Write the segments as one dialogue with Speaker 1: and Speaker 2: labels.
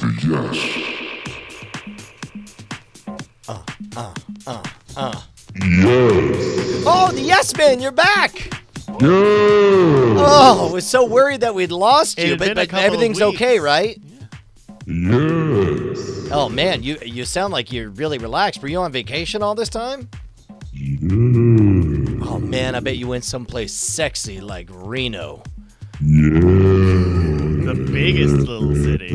Speaker 1: Yes.
Speaker 2: Oh, the Yes Man, you're back.
Speaker 1: Yes.
Speaker 2: Oh, I was so worried that we'd lost you, but everything's okay, right?
Speaker 1: Yes.
Speaker 2: Oh man, you sound like you're really relaxed. Were you on vacation all this time?
Speaker 1: Yes.
Speaker 2: Oh man, I bet you went someplace sexy like Reno.
Speaker 1: Yes.
Speaker 3: The biggest little city.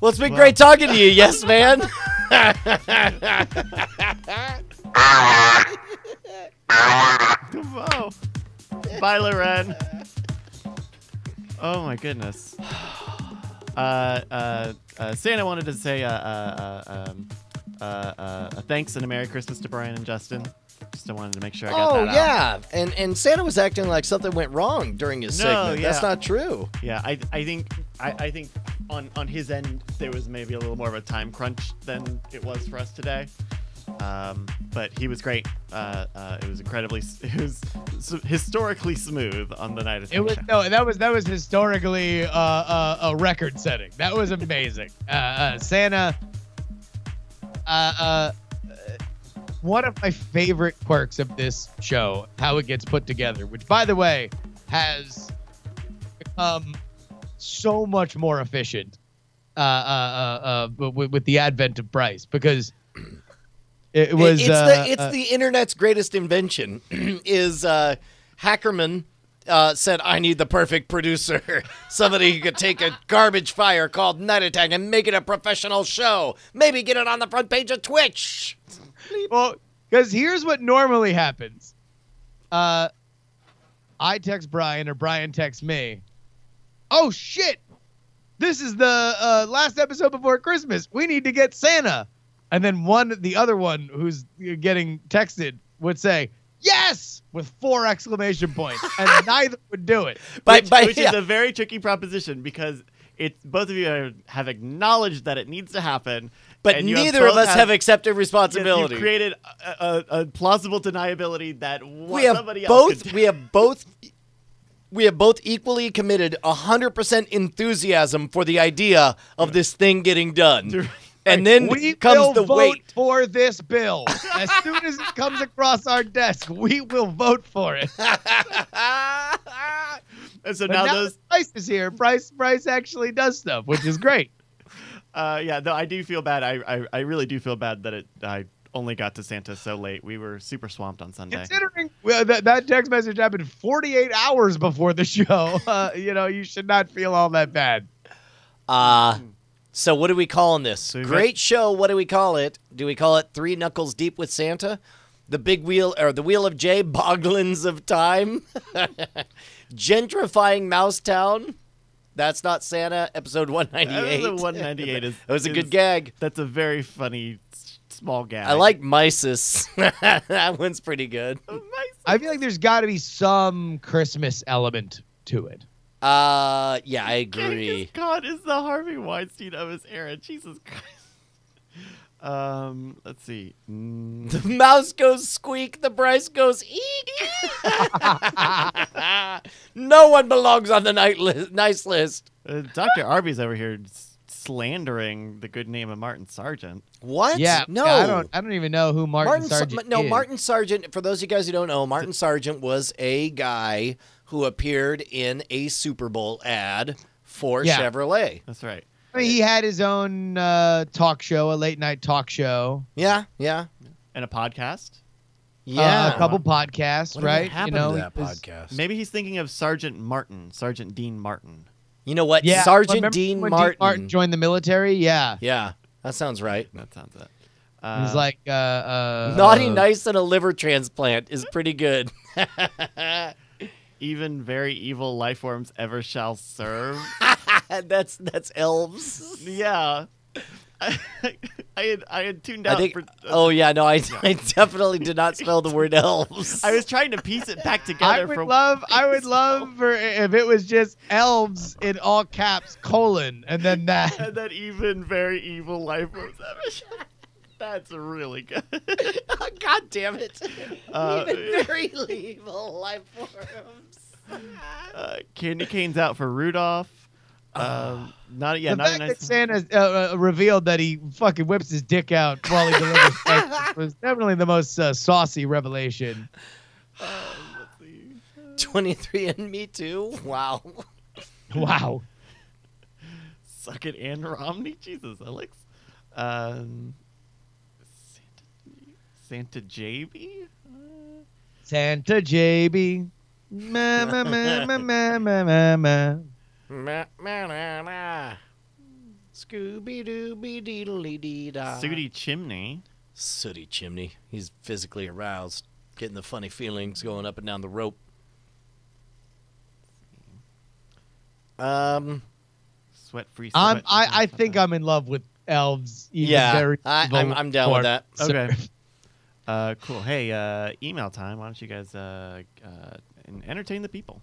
Speaker 2: Well, it's been great talking to you, Yes Man.
Speaker 3: Whoa. Bye, Loren. Oh my goodness. Santa wanted to say thanks and a Merry Christmas to Brian and Justin. Just wanted to make sure I got that out.
Speaker 2: Oh yeah, and Santa was acting like something went wrong during his segment.
Speaker 3: Yeah.
Speaker 2: That's not true.
Speaker 3: Yeah, I think on his end there was maybe a little more of a time crunch than it was for us today. But he was great. It was historically smooth on the night of
Speaker 4: It was
Speaker 3: show.
Speaker 4: no, that was historically a record setting. That was amazing. Santa. One of my favorite quirks of this show, how it gets put together, which by the way has become so much more efficient with the advent of Bryce, because it was
Speaker 2: it's the internet's greatest invention. Is Hackerman said, I need the perfect producer. Somebody who could take a garbage fire called Night Attack and make it a professional show. Maybe get it on the front page of Twitch.
Speaker 4: Well, because here's what normally happens. I text Brian, or Brian texts me. Oh, shit. This is the last episode before Christmas. We need to get Santa. And then the other one who's getting texted would say, yes, with 4 exclamation points. And neither would do it.
Speaker 3: Which is a very tricky proposition, because both of you have acknowledged that it needs to happen.
Speaker 2: But neither of us have accepted responsibility.
Speaker 3: You've created a plausible deniability that somebody
Speaker 2: else
Speaker 3: could.
Speaker 2: We have both equally committed 100% enthusiasm for the idea of this thing getting done. And then comes the weight.
Speaker 4: We will vote for this bill. As soon as it comes across our desk, we will vote for it.
Speaker 3: And so
Speaker 4: but
Speaker 3: now
Speaker 4: Bryce is here. Bryce actually does stuff, which is great.
Speaker 3: No, I do feel bad. I really do feel bad that I only got to Santa so late. We were super swamped on Sunday.
Speaker 4: Considering that text message happened 48 hours before the show, you should not feel all that bad.
Speaker 2: So what are we calling this? Great show. What do we call it? Do we call it Three Knuckles Deep with Santa? The Big Wheel, or the Wheel of J, Bogglings of Time? Gentrifying Mousetown? That's not Santa, episode 198.
Speaker 3: The 198
Speaker 2: that was a good gag.
Speaker 3: That's a very funny small gag.
Speaker 2: I like Mises. That one's pretty good.
Speaker 4: I feel like there's got to be some Christmas element to it.
Speaker 2: Yeah, I agree.
Speaker 3: Genghis Khan is the Harvey Weinstein of his era. Jesus Christ. Let's see.
Speaker 2: The mouse goes squeak, the Bryce goes eek. No one belongs on the nice list.
Speaker 3: Dr. Arby's over here slandering the good name of Martin Sargent.
Speaker 2: What?
Speaker 4: Yeah,
Speaker 2: no.
Speaker 4: I don't even know who Martin Sargent is.
Speaker 2: No, Martin Sargent, for those of you guys who don't know, Martin Sargent was a guy who appeared in a Super Bowl ad for Chevrolet.
Speaker 3: That's right.
Speaker 4: I mean, he had his own talk show, a late-night talk show.
Speaker 2: Yeah.
Speaker 3: And a podcast.
Speaker 2: Yeah.
Speaker 4: A couple podcasts,
Speaker 2: what
Speaker 4: right?
Speaker 2: Happened to that podcast?
Speaker 3: Maybe he's thinking of Sergeant Dean Martin.
Speaker 2: You know what?
Speaker 4: Yeah.
Speaker 2: Sergeant Dean Martin.
Speaker 4: Dean Martin joined the military? Yeah.
Speaker 2: Yeah. That sounds right.
Speaker 3: That sounds it.
Speaker 4: He's like...
Speaker 2: Naughty, nice, and a liver transplant is pretty good.
Speaker 3: Even very evil life forms ever shall serve.
Speaker 2: That's elves.
Speaker 3: Yeah. I had tuned out.
Speaker 2: I definitely did not spell the word elves.
Speaker 3: I was trying to piece it back together.
Speaker 4: I would love for if it was just elves in all caps, : and then that.
Speaker 3: And then even very evil life forms ever shall. That's really good.
Speaker 2: damn it. Even very evil life forms.
Speaker 3: Candy cane's out for Rudolph. Not
Speaker 4: The
Speaker 3: not a
Speaker 4: fact
Speaker 3: nice.
Speaker 4: that Santa revealed that he fucking whips his dick out while he delivers presents was definitely the most saucy revelation.
Speaker 2: 23 and me too. Wow.
Speaker 4: Wow.
Speaker 3: Suck it and Romney. Jesus, Alex. Santa JB.
Speaker 4: Santa JB. Ma, ma, ma, ma, ma, ma, ma, ma.
Speaker 2: Scooby-Dooby-Deedly-Dee-da.
Speaker 3: Sooty Chimney.
Speaker 2: Sooty chimney. He's physically aroused, getting the funny feelings going up and down the rope.
Speaker 3: Sweat free.
Speaker 4: I think I'm in love with elves. Even very
Speaker 2: I'm down with that.
Speaker 3: Okay. Cool. Hey, email time. Why don't you guys entertain the people?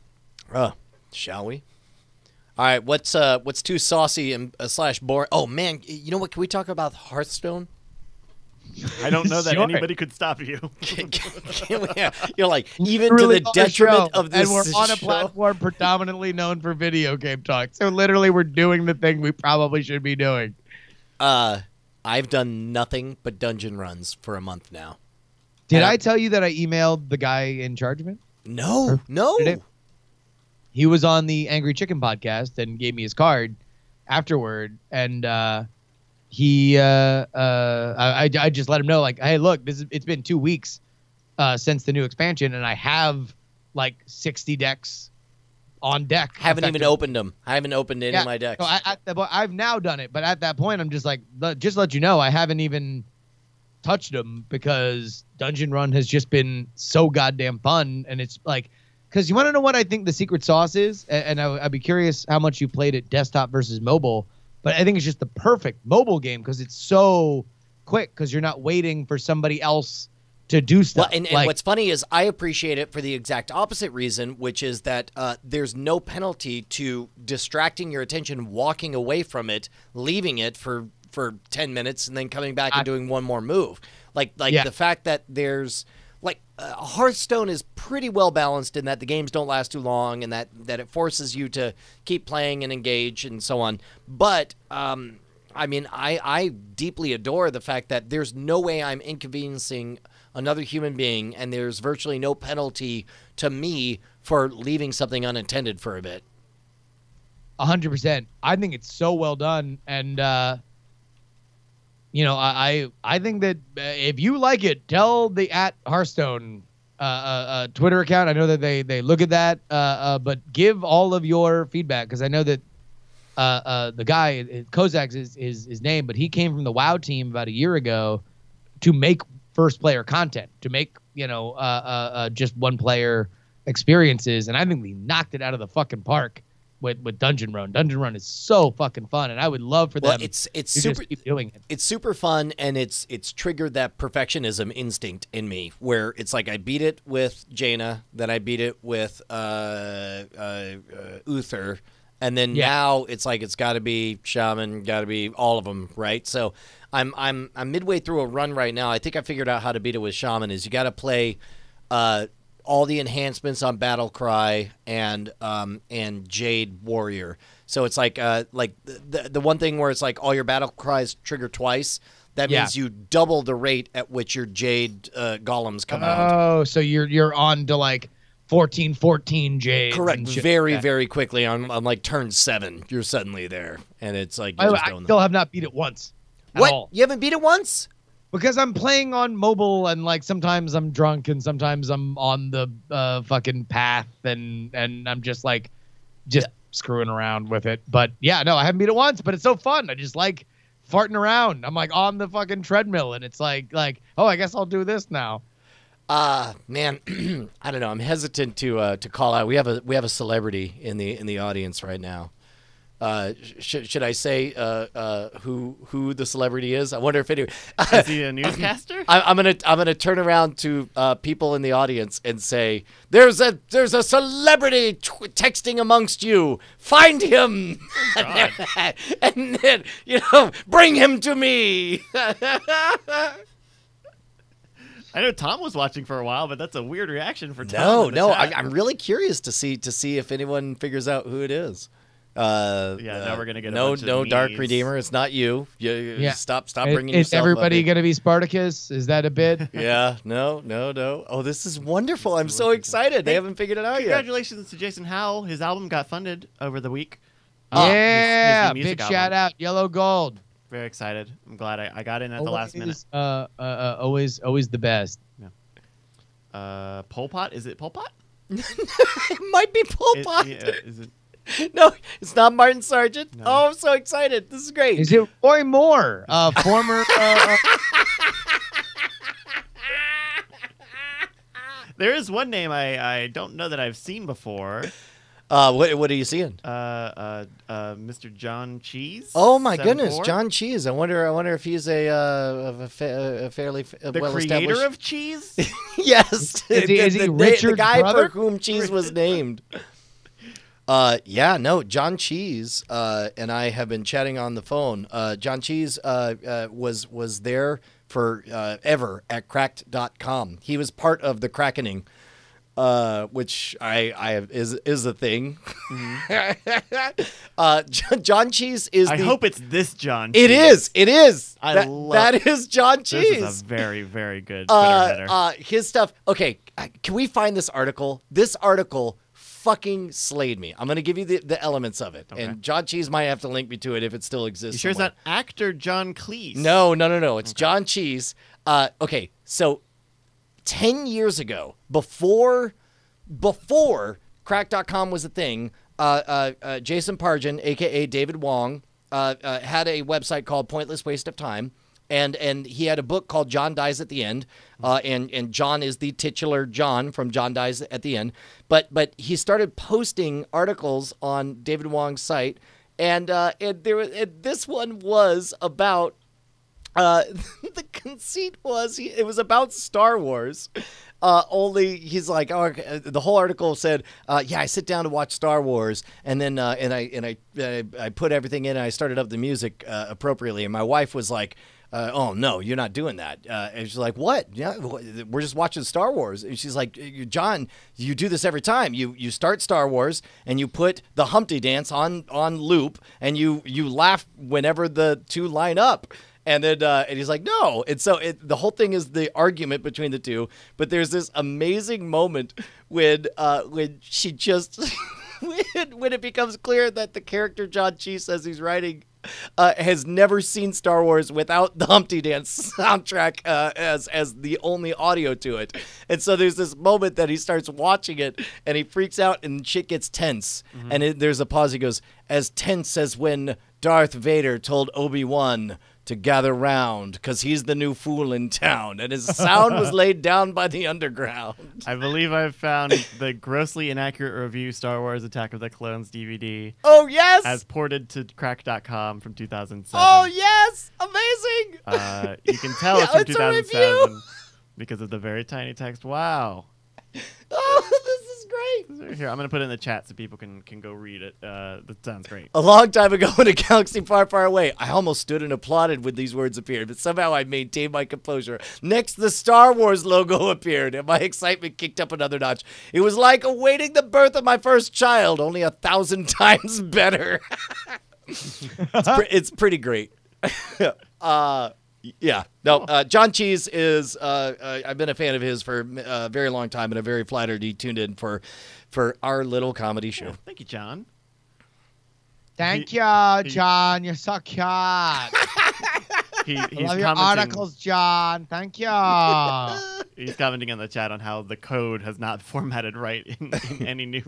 Speaker 2: Shall we? All right. What's too saucy and / boring? Oh man, you know what? Can we talk about Hearthstone?
Speaker 3: I don't know that
Speaker 4: Sure.
Speaker 3: anybody could stop you.
Speaker 2: Can we, you're like even
Speaker 4: Really
Speaker 2: to the
Speaker 4: on a show,
Speaker 2: detriment of this
Speaker 4: and we're on a
Speaker 2: show?
Speaker 4: platform predominantly known for video game talk. So literally, we're doing the thing we probably should be doing.
Speaker 2: I've done nothing but dungeon runs for a month now.
Speaker 4: Did
Speaker 2: And
Speaker 4: I tell you that I emailed the guy in charge of it?
Speaker 2: No.
Speaker 4: Did it? He was on the Angry Chicken podcast and gave me his card afterward, and I just let him know, like, hey, look, it's been 2 weeks since the new expansion, and I have like 60 decks on deck.
Speaker 2: Haven't even opened them. I haven't opened any of my decks.
Speaker 4: So I've now done it, but at that point, I'm just like, just let you know, I haven't even touched them because Dungeon Run has just been so goddamn fun, and it's like, because you want to know what I think the secret sauce is, and I'd be curious how much you played it desktop versus mobile, but I think it's just the perfect mobile game because it's so quick because you're not waiting for somebody else to do stuff.
Speaker 2: Well, and what's funny is I appreciate it for the exact opposite reason, which is that there's no penalty to distracting your attention, walking away from it, leaving it for 10 minutes, and then coming back and doing one more move. Like the fact that there's Hearthstone is pretty well balanced in that the games don't last too long and that it forces you to keep playing and engage and so on. But I mean, I deeply adore the fact that there's no way I'm inconveniencing another human being, and there's virtually no penalty to me for leaving something unattended for a bit.
Speaker 4: 100%. I think it's so well done, and I think that if you like it, tell the @Hearthstone Twitter account. I know that they look at that, but give all of your feedback because I know that the guy Kozak's is his name, but he came from the WoW team about a year ago to make first player content, to make just one player experiences, and I think we knocked it out of the fucking park with Dungeon Run. Dungeon Run is so fucking fun, and I would love for them
Speaker 2: it's
Speaker 4: to
Speaker 2: super
Speaker 4: just keep doing it.
Speaker 2: It's super fun, and it's triggered that perfectionism instinct in me, where it's like I beat it with Jaina, then I beat it with Uther, and then now it's like it's got to be Shaman, got to be all of them, right? So I'm midway through a run right now. I think I figured out how to beat it with Shaman. Is you got to play all the enhancements on Battle Cry and Jade Warrior. So it's like the one thing where it's like all your Battle Cries trigger twice. That means you double the rate at which your Jade golems come out.
Speaker 4: Oh, so you're on to like 14 Jade.
Speaker 2: Correct. Very quickly on like turn 7, you're suddenly there, and it's like you're just
Speaker 4: I
Speaker 2: doing
Speaker 4: still have not beat it once.
Speaker 2: What?
Speaker 4: At all.
Speaker 2: You haven't beat it once?
Speaker 4: Because I'm playing on mobile, and like sometimes I'm drunk, and sometimes I'm on the fucking path, and I'm just screwing around with it. But yeah, no, I haven't beat it once, but it's so fun. I just like farting around. I'm like on the fucking treadmill, and it's like oh, I guess I'll do this now.
Speaker 2: Man, I don't know. I'm hesitant to call out. We have a celebrity in the audience right now. Should I say who the celebrity is? I wonder if anyone
Speaker 3: Is he a newscaster?
Speaker 2: I'm gonna turn around to people in the audience and say, "There's a celebrity texting amongst you. Find him, and then bring him to me."
Speaker 3: I know Tom was watching for a while, but that's a weird reaction for Tom.
Speaker 2: No. I'm really curious to see if anyone figures out who it is.
Speaker 3: Now we're gonna get
Speaker 2: no Dark
Speaker 3: memes.
Speaker 2: Redeemer. It's not you.
Speaker 4: Yeah.
Speaker 2: Stop bringing yourself
Speaker 4: Is everybody
Speaker 2: up
Speaker 4: going to be Spartacus? Is that a bid?
Speaker 2: Yeah, no. Oh, this is wonderful. I'm so excited. They haven't figured it out yet.
Speaker 3: Congratulations to Jason Howell. His album got funded over the week.
Speaker 4: Yeah,
Speaker 3: his new music
Speaker 4: big
Speaker 3: album.
Speaker 4: shout out, Yellow Gold.
Speaker 3: Very excited. I'm glad I got in at the last minute.
Speaker 4: Always the best.
Speaker 3: Pol Pot? Is it Pol Pot?
Speaker 2: It might be Pol Pot.
Speaker 3: Is it?
Speaker 2: No, it's not Martin Sargent.
Speaker 3: No.
Speaker 2: Oh, I'm so excited. This is great.
Speaker 4: Is it Roy Moore, former?
Speaker 3: There is one name I don't know that I've seen before.
Speaker 2: What are you seeing?
Speaker 3: Mr. John Cheese.
Speaker 2: Oh my goodness,
Speaker 3: 74?
Speaker 2: John Cheese. I wonder if he's a fairly
Speaker 3: The
Speaker 2: well-established.
Speaker 3: creator of cheese.
Speaker 2: Yes,
Speaker 4: Is he
Speaker 2: the
Speaker 4: Richard's
Speaker 2: guy
Speaker 4: brother?
Speaker 2: for whom Cheese was named. John Cheese and I have been chatting on the phone. John Cheese was there for ever at cracked.com. He was part of the Crackening, which I is a thing.
Speaker 3: Mm-hmm.
Speaker 2: John Cheese is.
Speaker 3: I hope it's this John.
Speaker 2: It
Speaker 3: Cheese.
Speaker 2: is.
Speaker 3: love
Speaker 2: that is John Cheese.
Speaker 3: This is a very, very good Twitter header.
Speaker 2: His stuff. Okay, can we find this article? This article fucking slayed me. I'm going to give you the elements of it.
Speaker 3: Okay.
Speaker 2: And John Cheese might have to link me to it if it still exists.
Speaker 3: You sure it's
Speaker 2: somewhere.
Speaker 3: not actor John Cleese?
Speaker 2: No. It's John Cheese. Okay, so 10 years ago, before crack.com was a thing, Jason Pargin, a.k.a. David Wong, had a website called Pointless Waste of Time. And he had a book called John Dies at the End, and John is the titular John from John Dies at the End. But he started posting articles on David Wong's site, and this one was about the conceit was it was about Star Wars. Only he's like, the whole article said, I sit down to watch Star Wars, and then I put everything in, and I started up the music appropriately, and my wife was like, oh no, you're not doing that. And she's like, what? Yeah, we're just watching Star Wars. And she's like, John, you do this every time. You start Star Wars and you put the Humpty Dance on loop, and you laugh whenever the two line up. And then and he's like, no. And so the whole thing is the argument between the two. But there's this amazing moment when she just when it becomes clear that the character John Cheese says he's writing has never seen Star Wars without the Humpty Dance soundtrack as the only audio to it. And so there's this moment that he starts watching it and he freaks out and shit gets tense. Mm-hmm. And there's a pause. He goes, as tense as when Darth Vader told Obi-Wan to gather round because he's the new fool in town, and his sound was laid down by the underground.
Speaker 3: I believe I've found the grossly inaccurate review Star Wars Attack of the Clones DVD.
Speaker 2: Oh, yes!
Speaker 3: As ported to crack.com from 2007.
Speaker 2: Oh, yes! Amazing!
Speaker 3: You can tell it's from 2007 because of the very tiny text. Wow.
Speaker 2: Oh, this is great.
Speaker 3: Here, I'm going to put it in the chat so people can go read it. That sounds great.
Speaker 2: A long time ago in a galaxy far, far away, I almost stood and applauded when these words appeared, but somehow I maintained my composure. Next, the Star Wars logo appeared, and my excitement kicked up another notch. It was like awaiting the birth of my first child, only 1,000 times better. It's pretty great. Yeah. No, John Cheese is, I've been a fan of his for a very long time, and I'm very flattered he tuned in for our little comedy show.
Speaker 3: Thank you, John.
Speaker 4: Thank you, John. You're so cute.
Speaker 3: He's
Speaker 4: love your articles, John. Thank you.
Speaker 3: He's commenting in the chat on how the code has not formatted right in any new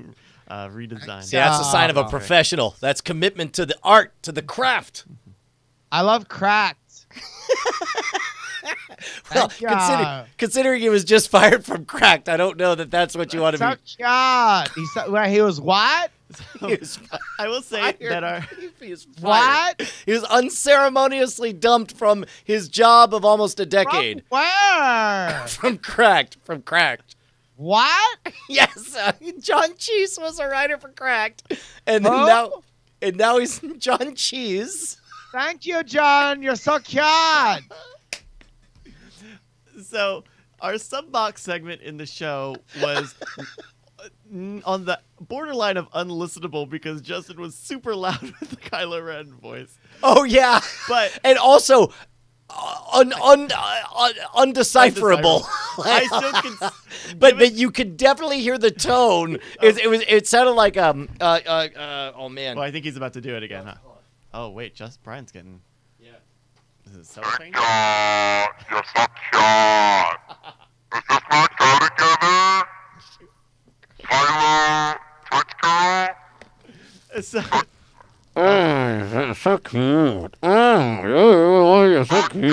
Speaker 3: redesign.
Speaker 2: See, that's a sign of a professional. That's commitment to the art, to the craft.
Speaker 4: I love cracked.
Speaker 2: Well, considering he was just fired from Cracked, I don't know that that's what you want to be.
Speaker 4: He was what?
Speaker 3: I will say that
Speaker 2: he was unceremoniously dumped from his job of almost a decade.
Speaker 4: From where?
Speaker 2: From Cracked.
Speaker 4: What?
Speaker 2: Yes, John Cheese was a writer for Cracked, and now he's John Cheese.
Speaker 4: Thank you, John. You're so cute.
Speaker 3: So, Our subbox segment in the show was on the borderline of unlistenable because Justin was super loud with the Kylo Ren voice.
Speaker 2: Oh yeah,
Speaker 3: But
Speaker 2: and also undecipherable.
Speaker 3: I still can.
Speaker 2: But you could definitely hear the tone. It sounded like oh man.
Speaker 3: Well, I think he's about to do it again, huh? Oh wait, just Brian's getting.
Speaker 2: Yeah.
Speaker 3: Is it cellophane?
Speaker 1: You're such shot. Is this not go together? Kylo, Twitch girl?
Speaker 3: So,
Speaker 5: Oh, so cute. Oh, you're so cute.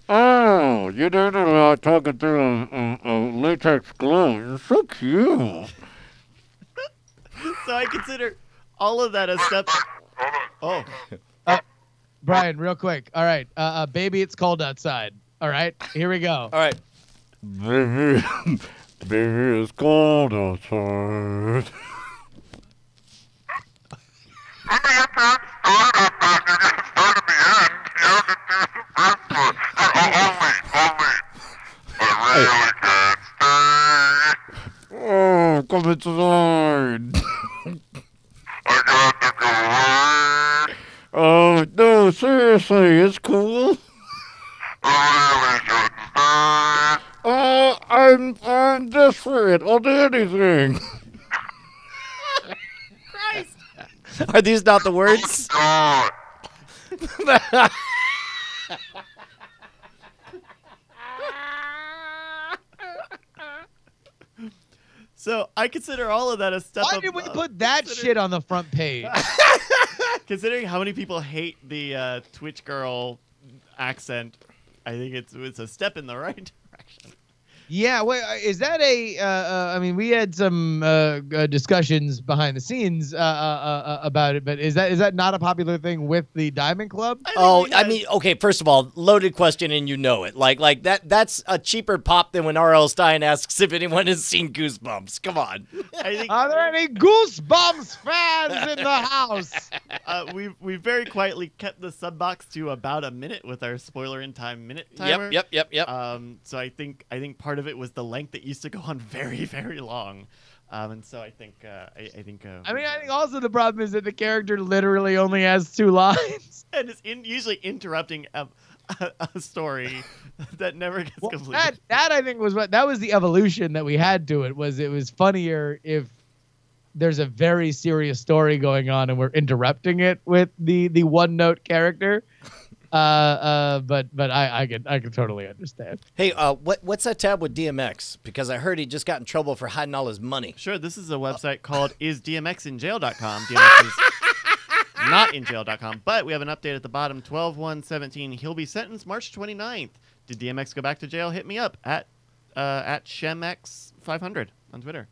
Speaker 5: Oh, you don't know talking through a latex glove. You're so cute.
Speaker 3: so I consider all of that a step. Oh,
Speaker 4: Brian, real quick. All right, baby, it's cold outside. All right, here we go.
Speaker 2: All right.
Speaker 5: Baby, baby, it's cold outside. Oh, come inside. Oh, no, seriously, it's cool. Oh, I'm desperate. I'll do anything.
Speaker 2: Are these not the words?
Speaker 3: so I consider all of that a step.
Speaker 4: Why did we put that shit on the front page?
Speaker 3: Considering how many people hate the Twitch girl accent, I think it's a step in the right direction.
Speaker 4: Yeah, wait, is that I mean, we had some discussions behind the scenes about it, but is that not a popular thing with the Diamond Club?
Speaker 2: I mean, okay. First of all, loaded question, and you know it. Like that's a cheaper pop than when R.L. Stein asks if anyone has seen Goosebumps. Come on.
Speaker 3: I think
Speaker 4: Are there any Goosebumps fans in the house?
Speaker 3: we've very quietly kept the sub box to about a minute with our spoiler in time minute timer.
Speaker 2: Yep.
Speaker 3: So I think part of it was the length that used to go on very, very long. And so I think I think
Speaker 4: also the problem is that the character literally only has 2 lines.
Speaker 3: and it's usually interrupting a story that never gets completed.
Speaker 4: That I think was that was the evolution that we had to it. It was funnier if there's a very serious story going on and we're interrupting it with the one note character. But I can totally understand.
Speaker 2: Hey, what's that tab with DMX? Because I heard he just got in trouble for hiding all his money.
Speaker 3: Sure, this is a website called isdmxinjail.com. DMX is not in jail.com, but we have an update at the bottom, 12/1/17. He'll be sentenced March 29th. Did DMX go back to jail? Hit me up at ShemX500 on Twitter.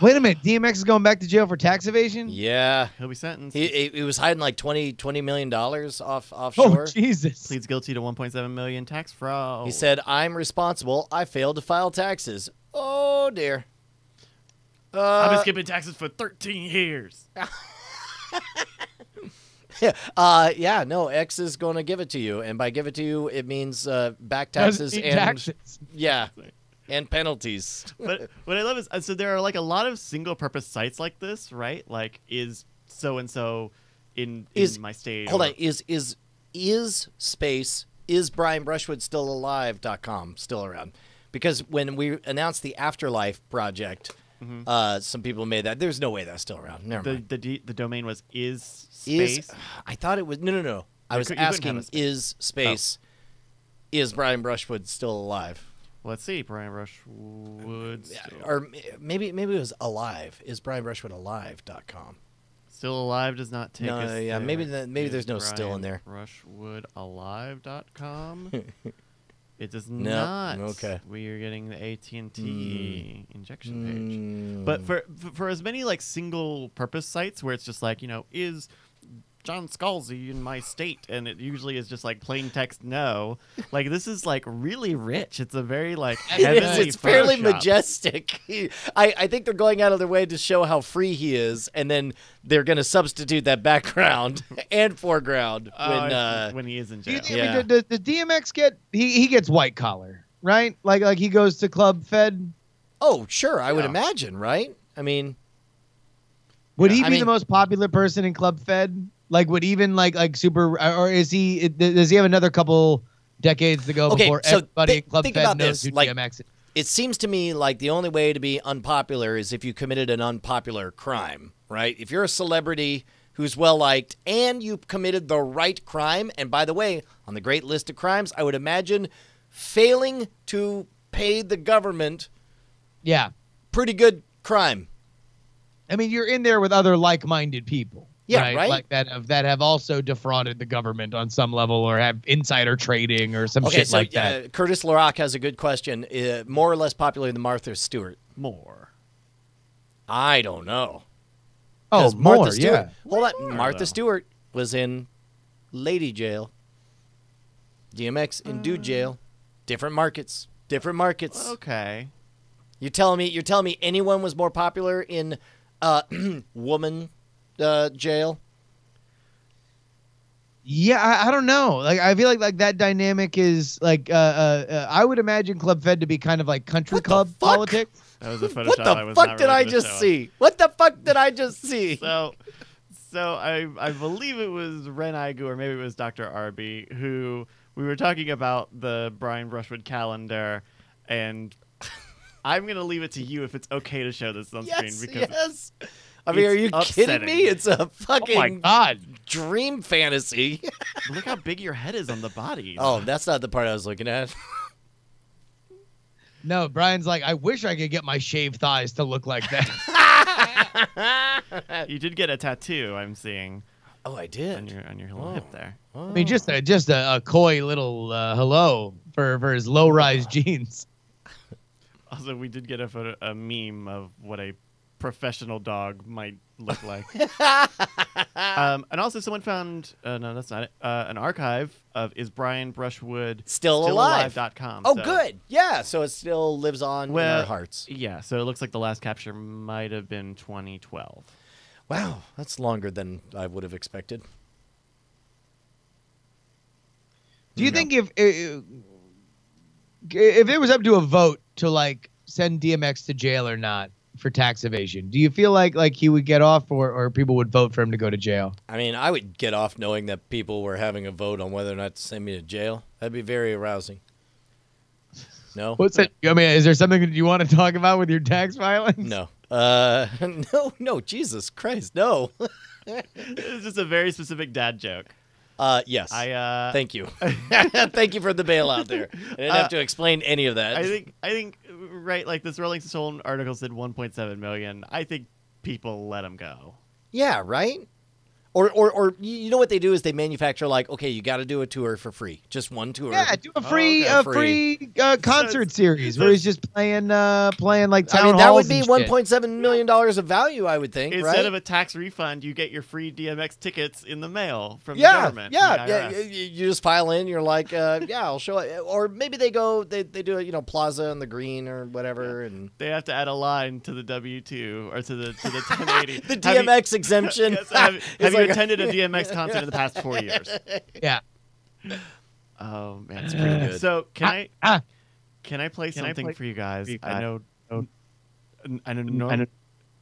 Speaker 4: Wait a minute, DMX is going back to jail for tax evasion?
Speaker 2: Yeah.
Speaker 3: He'll be sentenced.
Speaker 2: He was hiding like $20 million offshore.
Speaker 4: Oh, Jesus.
Speaker 3: Pleads guilty to 1.7 million tax fraud.
Speaker 2: He said, "I'm responsible. I failed to file taxes." Oh dear.
Speaker 3: I've been skipping taxes for 13 years.
Speaker 2: Yeah, no, X is going to give it to you, and by give it to you, it means back taxes and
Speaker 4: taxes.
Speaker 2: Yeah, and penalties.
Speaker 3: But what I love is so there are like a lot of single-purpose sites like this, right? Like is so and so in my state.
Speaker 2: Hold on, is space is Brian Brushwood still alive.com still around? Because when we announced the Afterlife project, some people made that. There's no way that's still around. Never mind.
Speaker 3: The domain was is space.
Speaker 2: I thought it was no. I was asking, is space is Brian Brushwood still alive?
Speaker 3: Let's see, Brian Brushwood.
Speaker 2: Or maybe it was alive. Is Brian Brushwood alive.com?
Speaker 3: Still alive does not take us
Speaker 2: yeah,
Speaker 3: there.
Speaker 2: maybe there's no still in there.
Speaker 3: BrushwoodAlive.com. It does
Speaker 2: No.
Speaker 3: not.
Speaker 2: Okay.
Speaker 3: We are getting the AT&T injection page. But for as many like single purpose sites where it's just like, is John Scalzi in my state, and it usually is just like plain text no. Like this is like really rich. It's a very like
Speaker 2: It's fairly
Speaker 3: Photoshop.
Speaker 2: majestic. I think they're going out of their way to show how free he is, and then they're going to substitute that background and foreground
Speaker 3: when he is in
Speaker 4: Do you
Speaker 3: jail.
Speaker 4: think,
Speaker 2: Yeah.
Speaker 4: does DMX get he gets white collar? right? Like he goes to Club Fed.
Speaker 2: Oh, sure. I would
Speaker 3: Yeah.
Speaker 2: imagine, right? I mean,
Speaker 4: Would he
Speaker 2: I
Speaker 4: be
Speaker 2: mean-
Speaker 4: the most popular person in Club Fed? Like, would even like super, or is he? Does he have another couple decades to go
Speaker 2: Okay,
Speaker 4: before
Speaker 2: so
Speaker 4: everybody in Club
Speaker 2: think
Speaker 4: Fed
Speaker 2: about
Speaker 4: knows
Speaker 2: this,
Speaker 4: who
Speaker 2: like-
Speaker 4: DMX is?
Speaker 2: it seems to me like the only way to be unpopular is if you committed an unpopular crime, right? If you're a celebrity who's well-liked and you committed the right crime, and by the way, on the great list of crimes, I would imagine failing to pay the government,
Speaker 4: Yeah,
Speaker 2: pretty good crime.
Speaker 4: I mean, you're in there with other like-minded people.
Speaker 2: Yeah, right?
Speaker 4: Like that have also defrauded the government on some level, or have insider trading or some shit like that.
Speaker 2: Curtis LaRock has a good question. More or less popular than Martha Stewart?
Speaker 3: More.
Speaker 2: I don't know.
Speaker 4: Oh,
Speaker 2: 'Cause
Speaker 4: more,
Speaker 2: Martha Stewart,
Speaker 4: yeah.
Speaker 2: Hold on.
Speaker 3: More,
Speaker 2: Martha
Speaker 3: though.
Speaker 2: Stewart was in lady jail. DMX in dude jail. Different markets. Different markets.
Speaker 3: Okay.
Speaker 2: You're telling me anyone was more popular in woman jail?
Speaker 4: Yeah, I don't know. Like, I feel like that dynamic is like, I would imagine Club Fed to be kind of like country
Speaker 2: What the
Speaker 4: club
Speaker 2: fuck?
Speaker 4: politics.
Speaker 3: That was a Photoshop.
Speaker 2: What
Speaker 3: I
Speaker 2: the
Speaker 3: was
Speaker 2: fuck
Speaker 3: not
Speaker 2: did
Speaker 3: really
Speaker 2: I
Speaker 3: gonna
Speaker 2: just
Speaker 3: show.
Speaker 2: see? What the fuck did I just see?
Speaker 3: So I believe it was Ren Igu, or maybe it was Dr. Arby, who we were talking about the Brian Brushwood calendar, and I'm gonna leave it to you if it's okay to show this on screen, because
Speaker 2: yes. I mean, are you
Speaker 3: it's
Speaker 2: kidding
Speaker 3: upsetting.
Speaker 2: me? It's a
Speaker 4: Oh
Speaker 2: fucking
Speaker 4: my god!
Speaker 2: dream fantasy.
Speaker 3: look how big your head is on the body.
Speaker 2: Oh, that's not the part I was looking at.
Speaker 4: No, Brian's like, I wish I could get my shaved thighs to look like that.
Speaker 3: You did get a tattoo, I'm seeing,
Speaker 2: Oh, I
Speaker 3: on
Speaker 2: did.
Speaker 3: your little hip there.
Speaker 2: Oh.
Speaker 4: I mean, just a coy little hello for his low rise jeans.
Speaker 3: Also, we did get a meme of what a professional dog might look like. And also, someone found no, that's not it. An archive of Is Brian Brushwood
Speaker 2: Still alive.
Speaker 3: alive.com.
Speaker 2: Oh,
Speaker 3: So-
Speaker 2: good. Yeah, so it still lives on in
Speaker 3: Well,
Speaker 2: our hearts.
Speaker 3: Yeah, so it looks like the last capture might have been 2012.
Speaker 2: Wow, that's longer than I would have expected.
Speaker 4: Do you think if it was up to a vote to like send DMX to jail or not for tax evasion, do you feel like he would get off, or people would vote for him to go to jail?
Speaker 2: I mean, I would get off knowing that people were having a vote on whether or not to send me to jail. That'd be very arousing. No?
Speaker 4: What's it? I mean, is there something that you want to talk about with your tax filings?
Speaker 2: No. No, Jesus Christ, no.
Speaker 3: It's just a very specific dad joke.
Speaker 2: Yes.
Speaker 3: Thank
Speaker 2: Thank you. Thank you for the bailout there. I didn't have to explain any of that.
Speaker 3: I think right, like this Rolling Stone article said 1.7 million. I think people let him go.
Speaker 2: Yeah, right? Or you know what they do is they manufacture like, okay, you got to do a tour for free. Just one tour.
Speaker 4: Yeah, do a free,
Speaker 2: okay.
Speaker 4: free concert series
Speaker 3: so
Speaker 4: where he's just playing like town
Speaker 2: I mean, that would
Speaker 4: halls
Speaker 2: be
Speaker 4: and shit.
Speaker 2: $1.7 million of value, I would think,
Speaker 3: Instead
Speaker 2: right?
Speaker 3: of a tax refund, you get your free DMX tickets in the mail from the
Speaker 2: yeah,
Speaker 3: government.
Speaker 2: yeah,
Speaker 3: from the
Speaker 2: yeah.
Speaker 3: IRS.
Speaker 2: You just file in. You're like, yeah, I'll show it. Or maybe they go, they do a Plaza on the Green or whatever, and
Speaker 3: They have to add a line to the W-2 or to the 1080.
Speaker 2: the DMX exemption.
Speaker 3: Yes, have
Speaker 2: It's
Speaker 3: you
Speaker 2: like-
Speaker 3: attended a DMX concert in the past 4 years?
Speaker 4: Yeah.
Speaker 3: Oh man,
Speaker 2: It's pretty good.
Speaker 3: So can
Speaker 4: ah.
Speaker 3: I play something
Speaker 4: play
Speaker 3: for you guys?
Speaker 4: for you
Speaker 3: I
Speaker 4: guys?
Speaker 3: know. I know.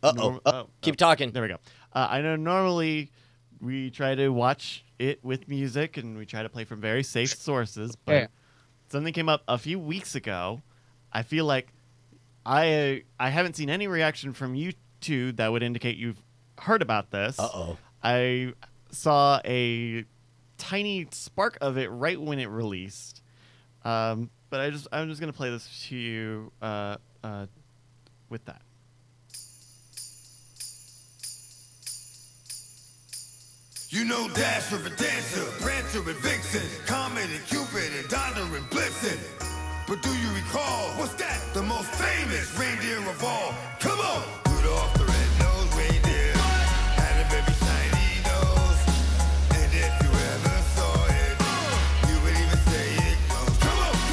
Speaker 2: Uh-oh. Keep talking.
Speaker 3: There we go. I know normally we try to watch it with music and we try to play from very safe sources, but
Speaker 4: Yeah.
Speaker 3: something came up a few weeks ago. I feel like I haven't seen any reaction from you two that would indicate you've heard about this.
Speaker 2: Uh-oh.
Speaker 3: I saw a tiny spark of it right when it released. But I'm just gonna play this to you with that.
Speaker 6: You know Dasher and Dancer, Prancer and Vixen, Comet and Cupid and Donner and Blitzen. But do you recall, what's that? The most famous reindeer of all. Come on! Rudolph the red-nosed reindeer had a very shiny nose. And if you ever saw it, you would even say it glows. Come on!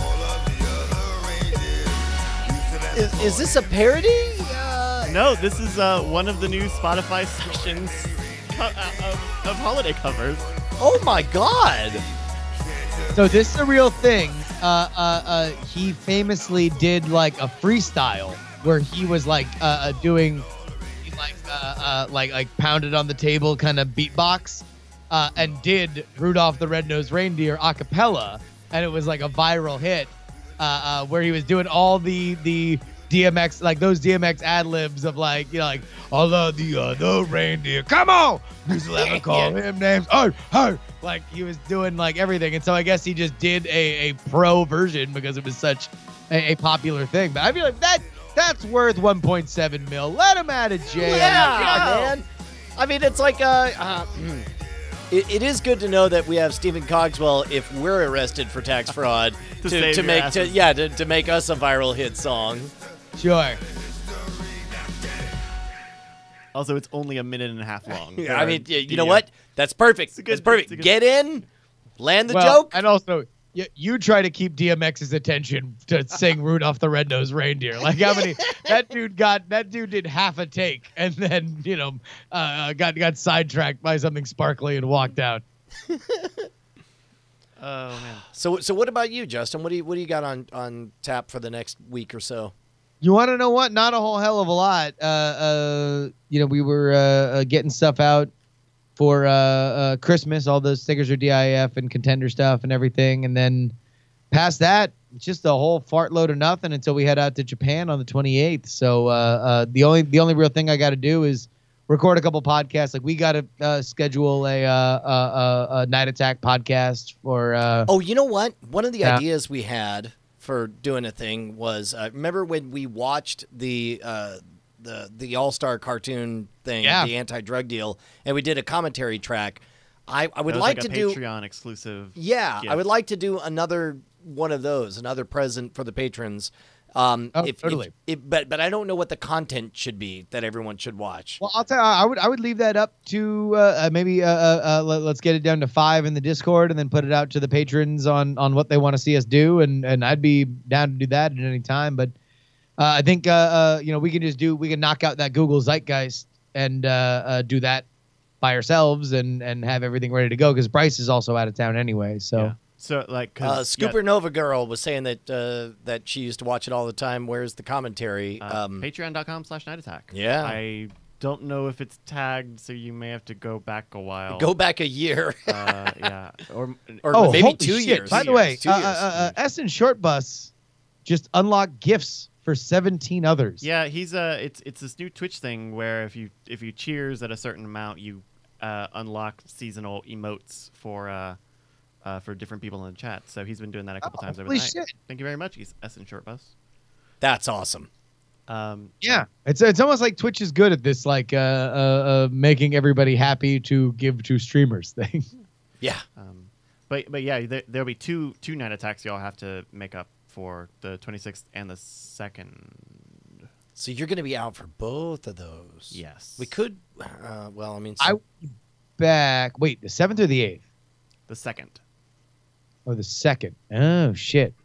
Speaker 6: All of the other reindeers used to have
Speaker 2: Is this a parody?
Speaker 3: No, this is one of the new Spotify sections of holiday covers.
Speaker 2: Oh my God!
Speaker 4: So this is a real thing. he famously did like a freestyle where he was like doing like pounded on the table kind of beatbox, and did Rudolph the Red-Nosed Reindeer a cappella, and it was like a viral hit, where he was doing all the DMX, like those DMX ad libs of like, you know, like, all of the reindeer, come on, these never call him names, hey, like he was doing like everything, and so I guess he just did a pro version because it was such a popular thing. But I feel like that's worth 1.7 mil. Let him add a J.
Speaker 2: Yeah, man. I mean, it's like it is good to know that we have Stephen Cogswell if we're arrested for tax fraud to make us a viral hit song.
Speaker 4: Sure.
Speaker 3: Also, it's only a minute and a half long.
Speaker 2: Yeah, I mean, you know what? That's perfect. That's perfect. Get in, land the joke.
Speaker 4: And also, you try to keep DMX's attention to sing Rudolph the Red-Nosed Reindeer. Like how many that dude did half a take and then, you know, got sidetracked by something sparkly and walked out.
Speaker 3: Oh man.
Speaker 2: So what about you, Justin? What do you got on tap for the next week or so?
Speaker 4: You want to know what? Not a whole hell of a lot. You know, we were getting stuff out for Christmas. All those stickers are DIF and contender stuff and everything. And then past that, just a whole fart load of nothing until we head out to Japan on the 28th. So the only real thing I got to do is record a couple podcasts. Like we got to schedule a Night Attack podcast for.
Speaker 2: Oh, you know what? One of the ideas we had for doing a thing was remember when we watched the All-Star cartoon thing, the anti-drug deal, and we did a commentary track. I would like to do
Speaker 3: Patreon exclusive.
Speaker 2: Yeah,
Speaker 3: gift.
Speaker 2: I would like to do another one of those, another present for the patrons.
Speaker 4: Totally.
Speaker 2: But I don't know what the content should be that everyone should watch.
Speaker 4: Well, I'll tell you, I would leave that up to maybe let's get it down to 5 in the Discord and then put it out to the patrons on what they want to see us do, and I'd be down to do that at any time. But I think you know, we can knock out that Google Zeitgeist and do that by ourselves and have everything ready to go because Bryce is also out of town anyway. So.
Speaker 3: Yeah. So like,
Speaker 2: Scooper Nova Girl was saying that she used to watch it all the time. Where's the commentary?
Speaker 3: Patreon.com/nightattack.
Speaker 2: Yeah.
Speaker 3: I don't know if it's tagged, so you may have to go back a while.
Speaker 2: Go back a year.
Speaker 3: Yeah. Or
Speaker 2: maybe 2 years.
Speaker 4: By the way,
Speaker 2: 2 years.
Speaker 4: S and Short Bus just unlocked gifts for 17 others.
Speaker 3: Yeah, he's it's this new Twitch thing where if you cheers at a certain amount, you unlock seasonal emotes for different people in the chat. So he's been doing that a couple times over the night.
Speaker 4: Shit.
Speaker 3: Thank you very much, S and Short Bus.
Speaker 2: That's awesome.
Speaker 4: Yeah, it's almost like Twitch is good at this, like making everybody happy to give to streamers thing.
Speaker 2: Yeah.
Speaker 3: But yeah, there'll be two night attacks y'all have to make up for the 26th and the 2nd.
Speaker 2: So you're going to be out for both of those.
Speaker 3: Yes.
Speaker 2: We could. Well, I mean,
Speaker 4: I will be back. Wait, the 7th or the 8th?
Speaker 3: The 2nd.
Speaker 4: Oh, the 2nd. Oh shit.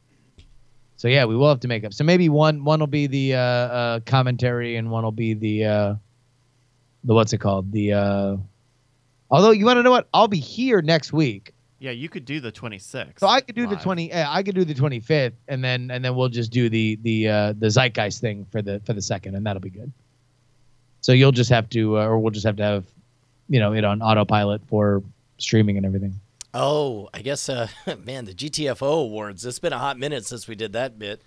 Speaker 4: So yeah, we will have to make up. So maybe one will be the commentary, and one will be the what's it called? The although you want to know what? I'll be here next week.
Speaker 3: Yeah, you could do the 26th.
Speaker 4: So I could do
Speaker 3: live.
Speaker 4: the 20. I could do the 25th, and then we'll just do the Zeitgeist thing for the 2nd, and that'll be good. So you'll just have to, or we'll just have to have, you know, it on autopilot for streaming and everything.
Speaker 2: Oh, I guess, man, the GTFO awards. It's been a hot minute since we did that bit.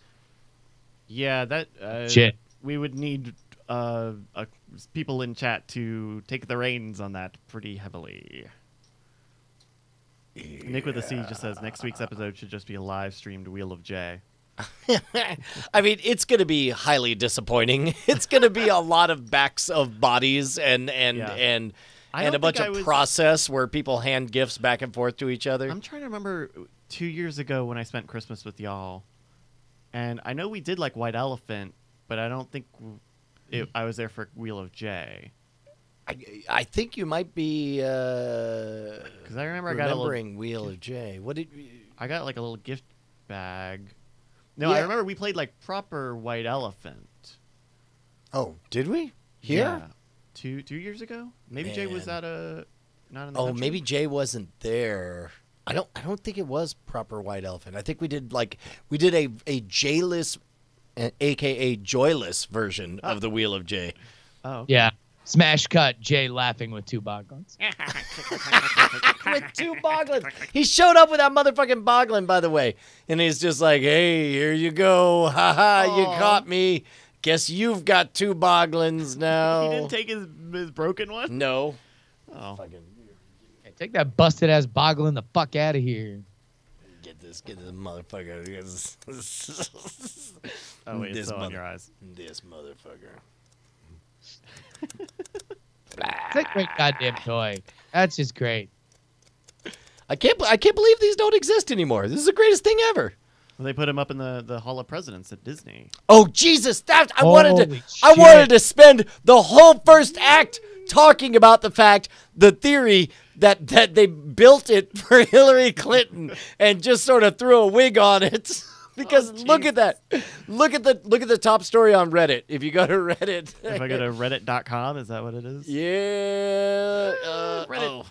Speaker 3: Yeah, that
Speaker 4: shit.
Speaker 3: We would need people in chat to take the reins on that pretty heavily. Yeah. Nick with a C just says next week's episode should just be a live streamed Wheel of J.
Speaker 2: I mean, it's going to be highly disappointing. It's going to be a lot of backs of bodies and a bunch of process where people hand gifts back and forth to each other.
Speaker 3: I'm trying to remember 2 years ago when I spent Christmas with y'all, and I know we did like White Elephant, but I don't think I was there for Wheel of J.
Speaker 2: I think you might be
Speaker 3: because I remember
Speaker 2: remembering Wheel of J. What did
Speaker 3: I got like a little gift bag? No,
Speaker 2: Yeah.
Speaker 3: I remember we played like proper White Elephant.
Speaker 2: Oh, did we? Here?
Speaker 3: Yeah. 2 years ago? Maybe Jay was
Speaker 2: Man.
Speaker 3: at not in the
Speaker 2: Oh,
Speaker 3: country?
Speaker 2: maybe Jay wasn't there. I don't think it was proper white elephant. I think we did a J-less, aka joyless version of the Wheel of J.
Speaker 3: Oh, okay.
Speaker 4: Yeah. Smash cut, Jay laughing with 2 Boglins.
Speaker 2: With 2 Boglins. He showed up with that motherfucking Boglin, by the way. And he's just like, hey, here you go. Ha ha, you caught me. Guess you've got 2 Boglins now.
Speaker 3: He didn't take his broken one?
Speaker 2: No.
Speaker 3: Oh.
Speaker 2: Fucking
Speaker 4: Hey, take that busted ass Boglin the fuck out of here.
Speaker 2: get this motherfucker.
Speaker 3: Oh, wait,
Speaker 2: This
Speaker 3: it's still on
Speaker 2: mother-
Speaker 3: your eyes.
Speaker 2: This motherfucker.
Speaker 4: It's a great goddamn toy. That's just great.
Speaker 2: I can't believe these don't exist anymore. This is the greatest thing ever.
Speaker 3: Well, they put him up in the Hall of Presidents at Disney.
Speaker 2: Oh Jesus! I
Speaker 4: Holy
Speaker 2: wanted
Speaker 4: shit.
Speaker 2: to spend the whole first act talking about the theory that they built it for Hillary Clinton and just sort of threw a wig on it. Because look at that, look at the top story on Reddit. If you go to Reddit,
Speaker 3: If I go to reddit.com, is that what it is?
Speaker 2: yeah,
Speaker 3: Reddit.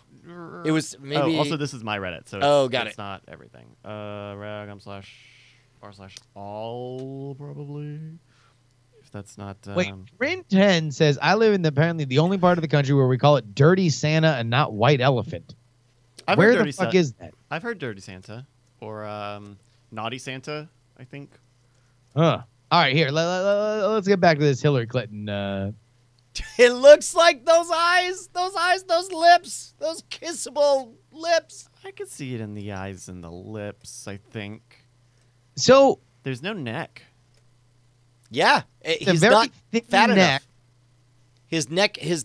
Speaker 2: it was maybe.
Speaker 3: Oh, also, this is my Reddit, so
Speaker 2: got
Speaker 3: it's
Speaker 2: it.
Speaker 3: not everything. /r/all probably. If that's not.
Speaker 4: Wait, Rin 10 says, I live in apparently the only part of the country where we call it Dirty Santa and not White Elephant.
Speaker 3: I've
Speaker 4: Where
Speaker 3: heard
Speaker 4: the
Speaker 3: Dirty
Speaker 4: fuck
Speaker 3: Sa-
Speaker 4: is that?
Speaker 3: I've heard Dirty Santa or Naughty Santa, I think.
Speaker 4: Huh. All right, here. Let's get back to this Hillary Clinton.
Speaker 2: It looks like those eyes, those lips, those kissable lips.
Speaker 3: I could see it in the eyes and the lips, I think.
Speaker 4: So,
Speaker 3: There's no neck.
Speaker 2: Yeah,
Speaker 4: it's a
Speaker 2: he's
Speaker 4: very
Speaker 2: not
Speaker 4: thick
Speaker 2: fat
Speaker 4: neck.
Speaker 2: enough. His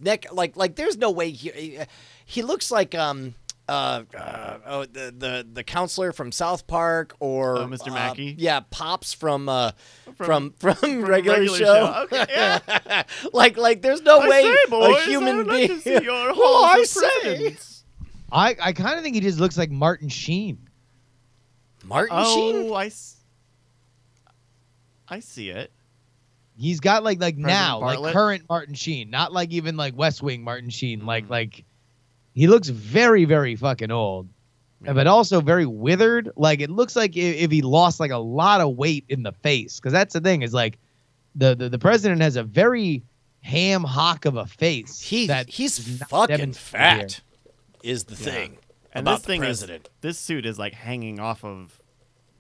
Speaker 2: neck, like there's no way he looks like the counselor from South Park or
Speaker 3: Mr. Mackey?
Speaker 2: Yeah, Pops from
Speaker 3: From
Speaker 2: regular show.
Speaker 3: Okay, yeah.
Speaker 2: like there's no
Speaker 3: I
Speaker 2: way
Speaker 3: say, boys,
Speaker 2: a human
Speaker 3: I would
Speaker 2: being.
Speaker 3: like to see your
Speaker 2: Oh,
Speaker 3: halls
Speaker 2: I
Speaker 3: of
Speaker 2: say.
Speaker 3: presidents.
Speaker 4: I kind of think he just looks like Martin Sheen.
Speaker 2: Martin Sheen.
Speaker 3: Oh, I see it.
Speaker 4: He's got like now, like
Speaker 3: Bartlett?
Speaker 4: current Martin Sheen, not like even like West Wing Martin Sheen. Like he looks very, very fucking old, but also very withered. Like it looks like if he lost like a lot of weight in the face, because that's the thing is like the president has a very ham hock of a face.
Speaker 2: He's
Speaker 4: is not
Speaker 2: fucking
Speaker 4: demonstrated
Speaker 2: fat. Is the thing
Speaker 3: And
Speaker 2: about
Speaker 3: this
Speaker 2: the
Speaker 3: thing
Speaker 2: president.
Speaker 3: this suit is like hanging off of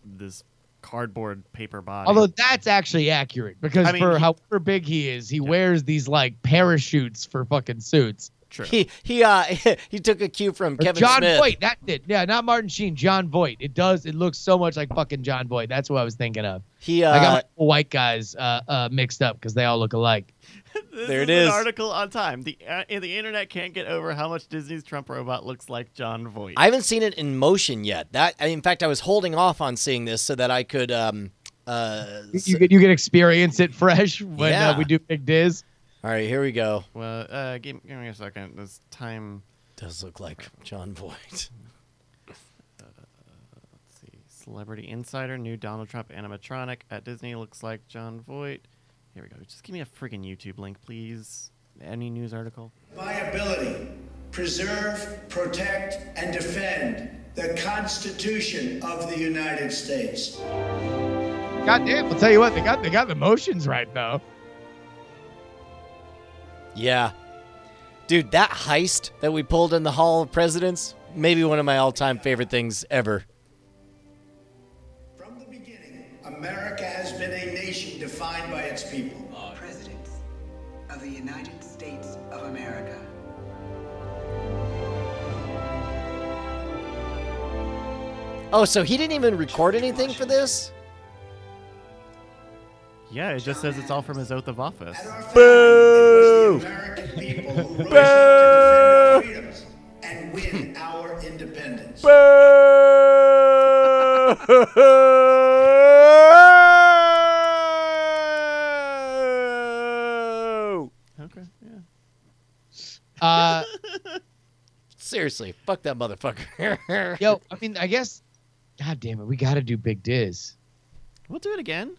Speaker 3: this cardboard paper body.
Speaker 4: Although that's actually accurate because
Speaker 3: I mean,
Speaker 4: for
Speaker 3: he-
Speaker 4: however big he is, he wears these like parachutes for fucking suits.
Speaker 3: True.
Speaker 2: He took a cue from
Speaker 4: Or
Speaker 2: Kevin
Speaker 4: John
Speaker 2: Smith.
Speaker 4: Voight, that did. Yeah, not Martin Sheen, John Voight. It looks so much like fucking John Voight. That's what I was thinking of.
Speaker 2: He
Speaker 4: I got my white guys mixed up because they all look alike.
Speaker 3: This
Speaker 2: There it
Speaker 3: is
Speaker 2: is.
Speaker 3: an article on Time. The internet can't get over how much Disney's Trump robot looks like John Voight.
Speaker 2: I haven't seen it in motion yet. In fact, I was holding off on seeing this so that I could.
Speaker 4: You can experience it fresh when
Speaker 2: Yeah.
Speaker 4: we do Big Diz.
Speaker 2: All right, here we go.
Speaker 3: Well, give me a second. This Time.
Speaker 2: Does look like John Voight.
Speaker 3: Let's see. Celebrity Insider, new Donald Trump animatronic at Disney looks like John Voight. Here we go. Just give me a freaking YouTube link, please. Any news article?
Speaker 7: My ability, preserve, protect, and defend the Constitution of the United States.
Speaker 4: God damn, I'll tell you what, they got the motions right though.
Speaker 2: Yeah, dude, that heist that we pulled in the Hall of Presidents, maybe one of my all-time favorite things ever.
Speaker 7: From the beginning, America has been a nation defined by its people.
Speaker 8: Presidents of the United States of America.
Speaker 2: Oh, so he didn't even record anything for this?
Speaker 3: Yeah, it just says it's all from his oath of office.
Speaker 7: At our founding, it was the American people who rose up to defend our freedoms and win our independence.
Speaker 3: Okay, yeah.
Speaker 2: Seriously, fuck that motherfucker.
Speaker 4: Yo, I mean, I guess, God damn it, we got to do Big Diz.
Speaker 3: We'll do it again.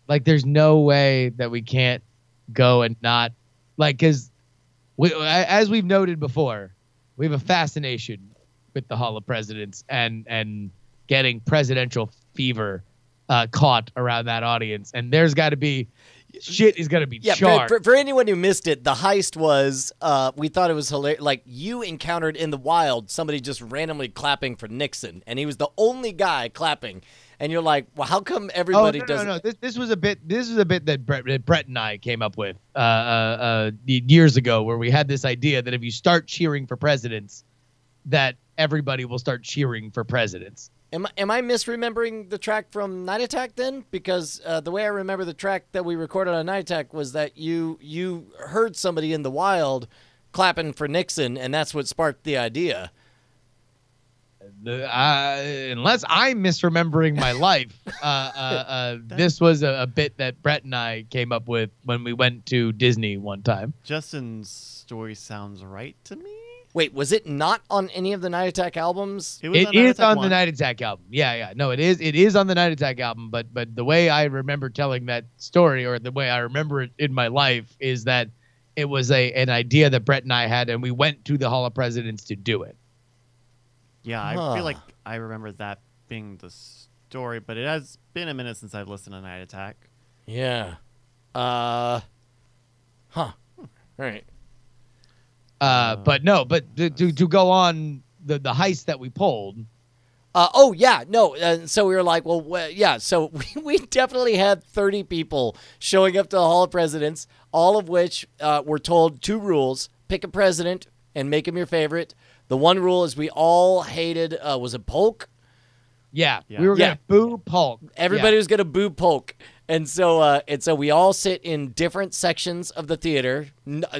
Speaker 4: Like, there's no way that we can't go and not, like, because as we've noted before, we have a fascination with the Hall of Presidents and getting presidential fever caught around that audience. And there's got to be shit is going to be charged.
Speaker 2: For anyone who missed it, the heist was we thought it was hilarious. Like, you encountered in the wild somebody just randomly clapping for Nixon, and he was the only guy clapping. And you're like, well, how come everybody doesn't?
Speaker 4: No. This was a bit that Brett and I came up with years ago, where we had this idea that if you start cheering for presidents, that everybody will start cheering for presidents.
Speaker 2: Am I misremembering the track from Night Attack then? Because the way I remember the track that we recorded on Night Attack was that you heard somebody in the wild clapping for Nixon, and that's what sparked the idea.
Speaker 4: Unless I'm misremembering my life, this was a bit that Brett and I came up with when we went to Disney one time.
Speaker 3: Justin's story sounds right to me.
Speaker 2: Wait, was it not on any of the Night Attack albums?
Speaker 3: It
Speaker 4: is on the Night Attack album. Yeah. No, it is on the Night Attack album. But the way I remember telling that story, or the way I remember it in my life, is that it was an idea that Brett and I had, and we went to the Hall of Presidents to do it.
Speaker 3: Yeah, I feel like I remember that being the story, but it has been a minute since I've listened to Night Attack.
Speaker 2: Yeah. All right.
Speaker 4: But to go on the heist that we pulled.
Speaker 2: So we were like, so we definitely had 30 people showing up to the Hall of Presidents, all of which were told 2 rules: pick a president and make him your favorite. The one rule is we all hated, was it Polk?
Speaker 4: Yeah. We were going to boo Polk.
Speaker 2: Everybody was going to boo Polk. And so we all sit in different sections of the theater.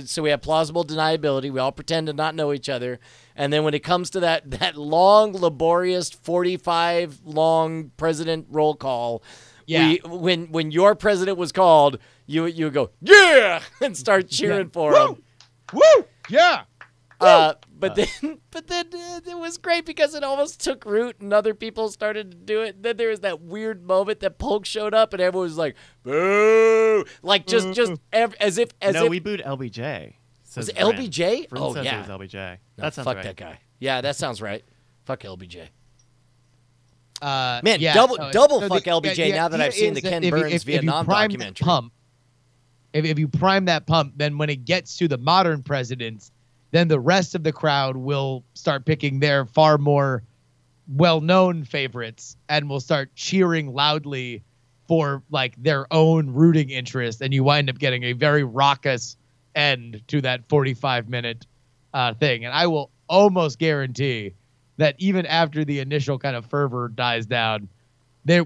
Speaker 2: So we have plausible deniability. We all pretend to not know each other. And then when it comes to that long, laborious, 45 long president roll call, when your president was called, you would go, yeah, and start cheering for him.
Speaker 4: Woo! Yeah.
Speaker 2: But then it was great because it almost took root and other people started to do it. And then there was that weird moment that Polk showed up and everyone was like, boo! Like as if
Speaker 3: we booed LBJ.
Speaker 2: Was it LBJ?
Speaker 3: Oh,
Speaker 2: yeah.
Speaker 3: It was LBJ.
Speaker 2: No,
Speaker 3: that sounds
Speaker 2: fuck
Speaker 3: right.
Speaker 2: that guy. Yeah, that sounds right. Fuck LBJ.
Speaker 4: Man,
Speaker 2: double fuck LBJ now that I've seen the Ken Burns Vietnam documentary.
Speaker 4: If you prime that pump, then when it gets to the modern presidents, then the rest of the crowd will start picking their far more well-known favorites and will start cheering loudly for like their own rooting interest, and you wind up getting a very raucous end to that 45-minute thing. And I will almost guarantee that even after the initial kind of fervor dies down, there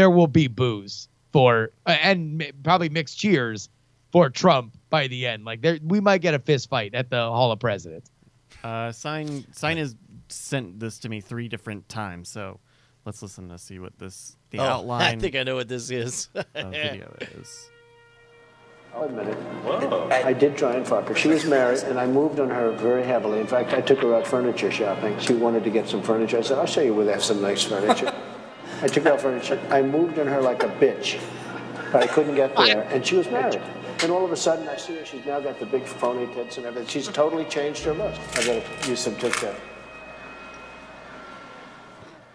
Speaker 4: will be boos for and probably mixed cheers for Trump by the end. Like we might get a fist fight at the Hall of Presidents.
Speaker 3: Sign has sent this to me 3 different times, so let's listen to see what the outline.
Speaker 2: I think I know what this is.
Speaker 3: Video is.
Speaker 9: I'll admit it. Whoa. I did try and fuck her. She was married, and I moved on her very heavily. In fact, I took her out furniture shopping. She wanted to get some furniture. I said, I'll show you where they have some nice furniture. I took her out furniture. I moved on her like a bitch, but I couldn't get there, and she was married. And all of a sudden, I see her. She's now got the big phony tits and everything. She's totally changed her look. I got to use some TikTok.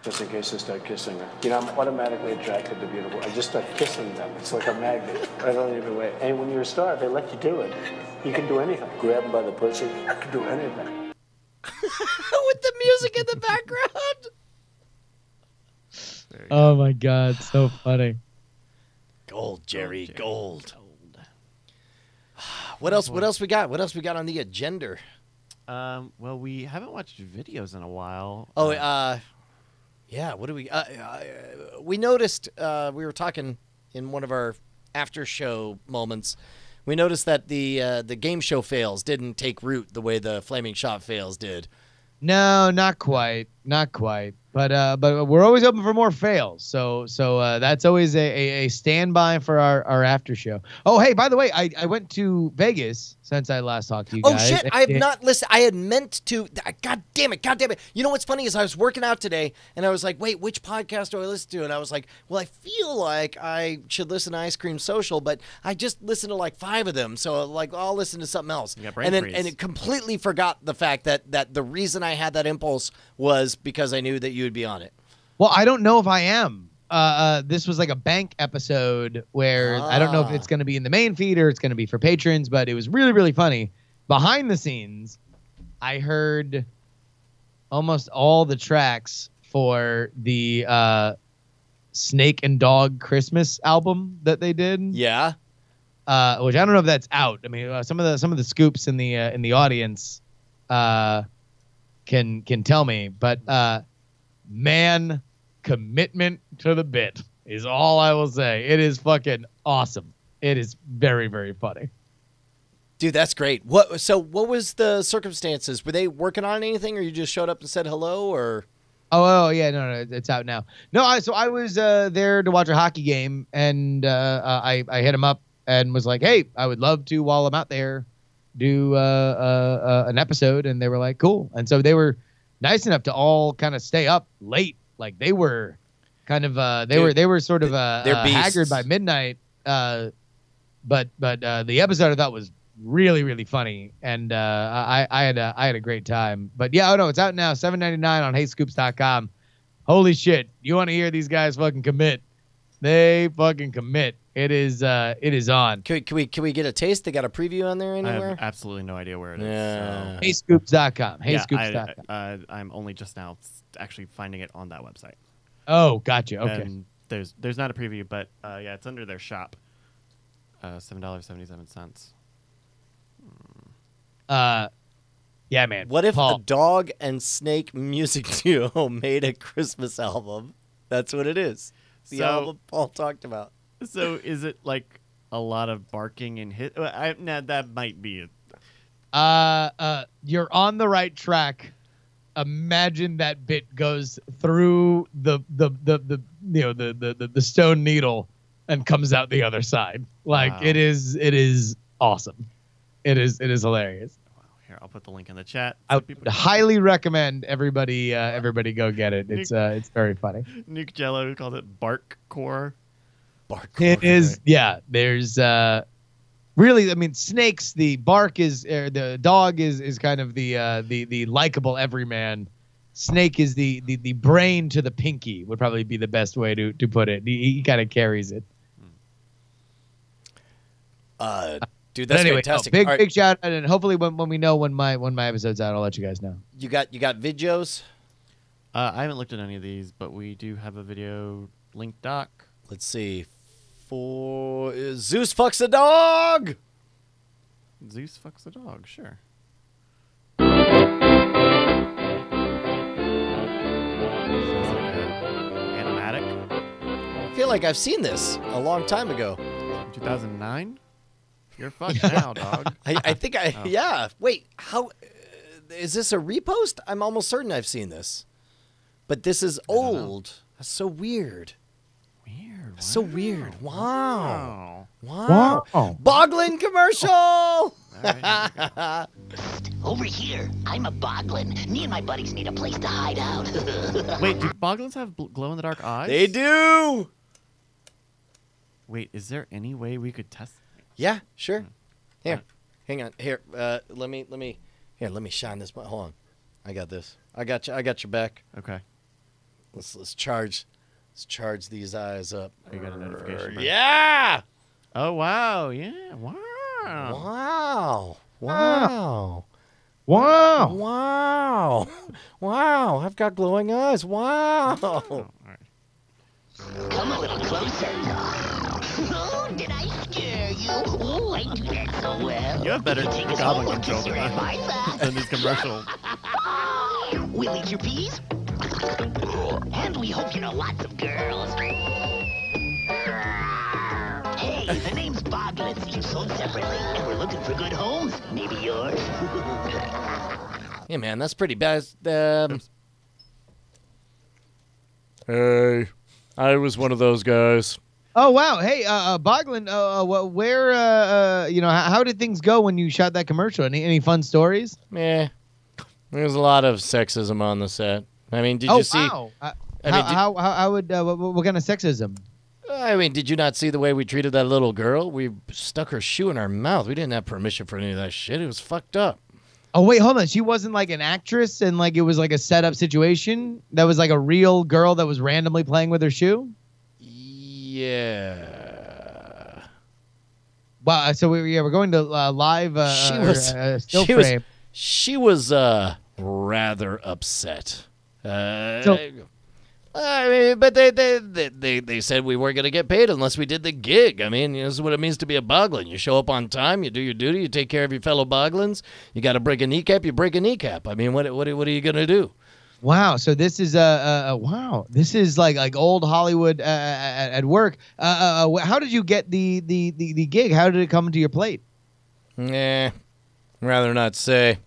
Speaker 9: Just in case I start kissing her. You know, I'm automatically attracted to beautiful. I just start kissing them. It's like a magnet. I don't even wait. And when you're a star, they let you do it. You can do anything. Grab them by the pussy. I can do anything.
Speaker 2: With the music in the background.
Speaker 4: Oh my God, so funny.
Speaker 2: Gold, Jerry, gold. What else we got? What else we got on the agenda?
Speaker 3: Well, we haven't watched videos in a while.
Speaker 2: Yeah, what do we... we noticed, we were talking in one of our after-show moments, we noticed that the game show fails didn't take root the way the Flaming Shot fails did.
Speaker 4: No, not quite. Not quite. But we're always open for more fails. So that's always a standby for our after show. Oh, hey, by the way, I went to Vegas since I last talked to you
Speaker 2: Oh
Speaker 4: guys.
Speaker 2: shit! I have not listened. I had meant to. God damn it! God damn it! You know what's funny is I was working out today, and I was like, "Wait, which podcast do I listen to?" And I was like, "Well, I feel like I should listen to Ice Cream Social, but I just listened to like 5 of them, so like I'll listen to something else." And it completely forgot the fact that the reason I had that impulse was because I knew that you would be on it.
Speaker 4: Well, I don't know if I am. This was like a bank episode where I don't know if it's going to be in the main feed or it's going to be for patrons, but it was really, really funny. Behind the scenes, I heard almost all the tracks for the Snake and Dog Christmas album that they did.
Speaker 2: Yeah.
Speaker 4: Which I don't know if that's out. I mean, some of the scoops in the audience can tell me, but man, commitment to the bit is all I will say. It is fucking awesome. It is very, very funny.
Speaker 2: Dude, that's great. What was the circumstances? Were they working on anything, or you just showed up and said hello, or?
Speaker 4: Oh yeah, no, it's out now. No, I was there to watch a hockey game, and I hit him up and was like, hey, I would love to, while I'm out there, do an episode, and they were like, cool. And so they were nice enough to all kind of stay up late. Like they were kind of they were sort of haggard by midnight. But the episode I thought was really, really funny, and I had a great time. But yeah, oh no, it's out now, $7.99 on HeyScoops.com. Holy shit! You want to hear these guys fucking commit? They fucking commit. It is on.
Speaker 2: Can we get a taste? They got a preview on there anywhere?
Speaker 3: I have absolutely no idea where it is.
Speaker 2: Yeah.
Speaker 3: So.
Speaker 4: HeyScoops.com. HeyScoops.com.
Speaker 3: I'm only just now actually finding it on that website.
Speaker 4: Oh, gotcha. Okay.
Speaker 3: And there's not a preview, but yeah, it's under their shop. $7.77.
Speaker 4: Yeah, man.
Speaker 2: What if
Speaker 4: Paul.
Speaker 2: a dog and snake music duo made a Christmas album? That's what it is. The album Paul talked about.
Speaker 3: So is it like a lot of barking and hit? Nah, that might be it.
Speaker 4: You're on the right track. Imagine that bit goes through the stone needle and comes out the other side. Like
Speaker 3: wow.
Speaker 4: it is awesome. It is hilarious.
Speaker 3: Wow. Here, I'll put the link in the chat.
Speaker 4: I would highly recommend everybody go get it. It's very funny.
Speaker 3: Nuke Jello called it Barkcore.
Speaker 4: It is, yeah. There's really, I mean, snakes. The bark is the dog is kind of the likable everyman. Snake is the brain to the pinky would probably be the best way to put it. He kind of carries it.
Speaker 2: Dude, that's
Speaker 4: anyway,
Speaker 2: fantastic.
Speaker 4: Big shout out, and hopefully when we know when my episode's out, I'll let you guys know.
Speaker 2: You got videos?
Speaker 3: I haven't looked at any of these, but we do have a video link doc.
Speaker 2: Let's see. For Zeus fucks a dog.
Speaker 3: Zeus fucks a dog, sure. Animatic.
Speaker 2: I feel like I've seen this a long time ago.
Speaker 3: 2009. You're fucked now, dog.
Speaker 2: I think yeah. Wait, how is this a repost? I'm almost certain I've seen this, but this is old. That's so weird.
Speaker 3: Weird.
Speaker 2: So weird. Wow.
Speaker 4: Wow.
Speaker 2: Boggling commercial.
Speaker 3: Right,
Speaker 10: Over here, I'm a Boggling. Me and my buddies need a place to hide out.
Speaker 3: wait, do Bogglins have glow-in-the-dark eyes?
Speaker 2: They do.
Speaker 3: Wait, is there any way we could test?
Speaker 2: Yeah, sure. Here, hang on. Here, let me shine this. Hold on, I got this. I got you. I got your back.
Speaker 3: Okay.
Speaker 2: Let's charge these eyes up.
Speaker 3: You got a notification.
Speaker 2: Yeah.
Speaker 3: Oh wow! Yeah! Wow!
Speaker 2: Wow! Wow!
Speaker 4: Wow.
Speaker 2: Wow! Wow! I've got glowing eyes. Wow!
Speaker 3: Oh, all right.
Speaker 10: Come a little closer. Oh, did I scare you? Oh, I do that so well.
Speaker 3: You have better
Speaker 10: Take us
Speaker 3: goblin
Speaker 10: home,
Speaker 3: control
Speaker 10: kiss your advisor.
Speaker 3: than these commercials.
Speaker 10: We'll eat your peas. And we hope you know lots of girls. Hey, the name's Bogglins. Each sold separately. And we're looking for good homes. Maybe yours.
Speaker 2: Yeah, man, that's pretty bad. Hey, I was one of those guys.
Speaker 4: Oh wow! Hey, Boggling, where, how did things go when you shot that commercial? Any fun stories?
Speaker 2: Yeah, there's a lot of sexism on the set. I mean, did you see?
Speaker 4: Wow. What kind of sexism?
Speaker 2: I mean, did you not see the way we treated that little girl? We stuck her shoe in our mouth. We didn't have permission for any of that shit. It was fucked up.
Speaker 4: Oh wait, hold on. She wasn't like an actress, and like it was like a setup situation. That was like a real girl that was randomly playing with her shoe.
Speaker 2: Yeah.
Speaker 4: Wow. So we're going to live. Still frame.
Speaker 2: She was rather upset. I mean, but they said we weren't going to get paid unless we did the gig. I mean, this is what it means to be a boggling. You show up on time, you do your duty, you take care of your fellow bogglings. You got to break a kneecap, you break a kneecap. I mean, what are you going to do?
Speaker 4: Wow. So this is wow. This is like old Hollywood at work. How did you get the gig? How did it come to your plate?
Speaker 2: Rather not say.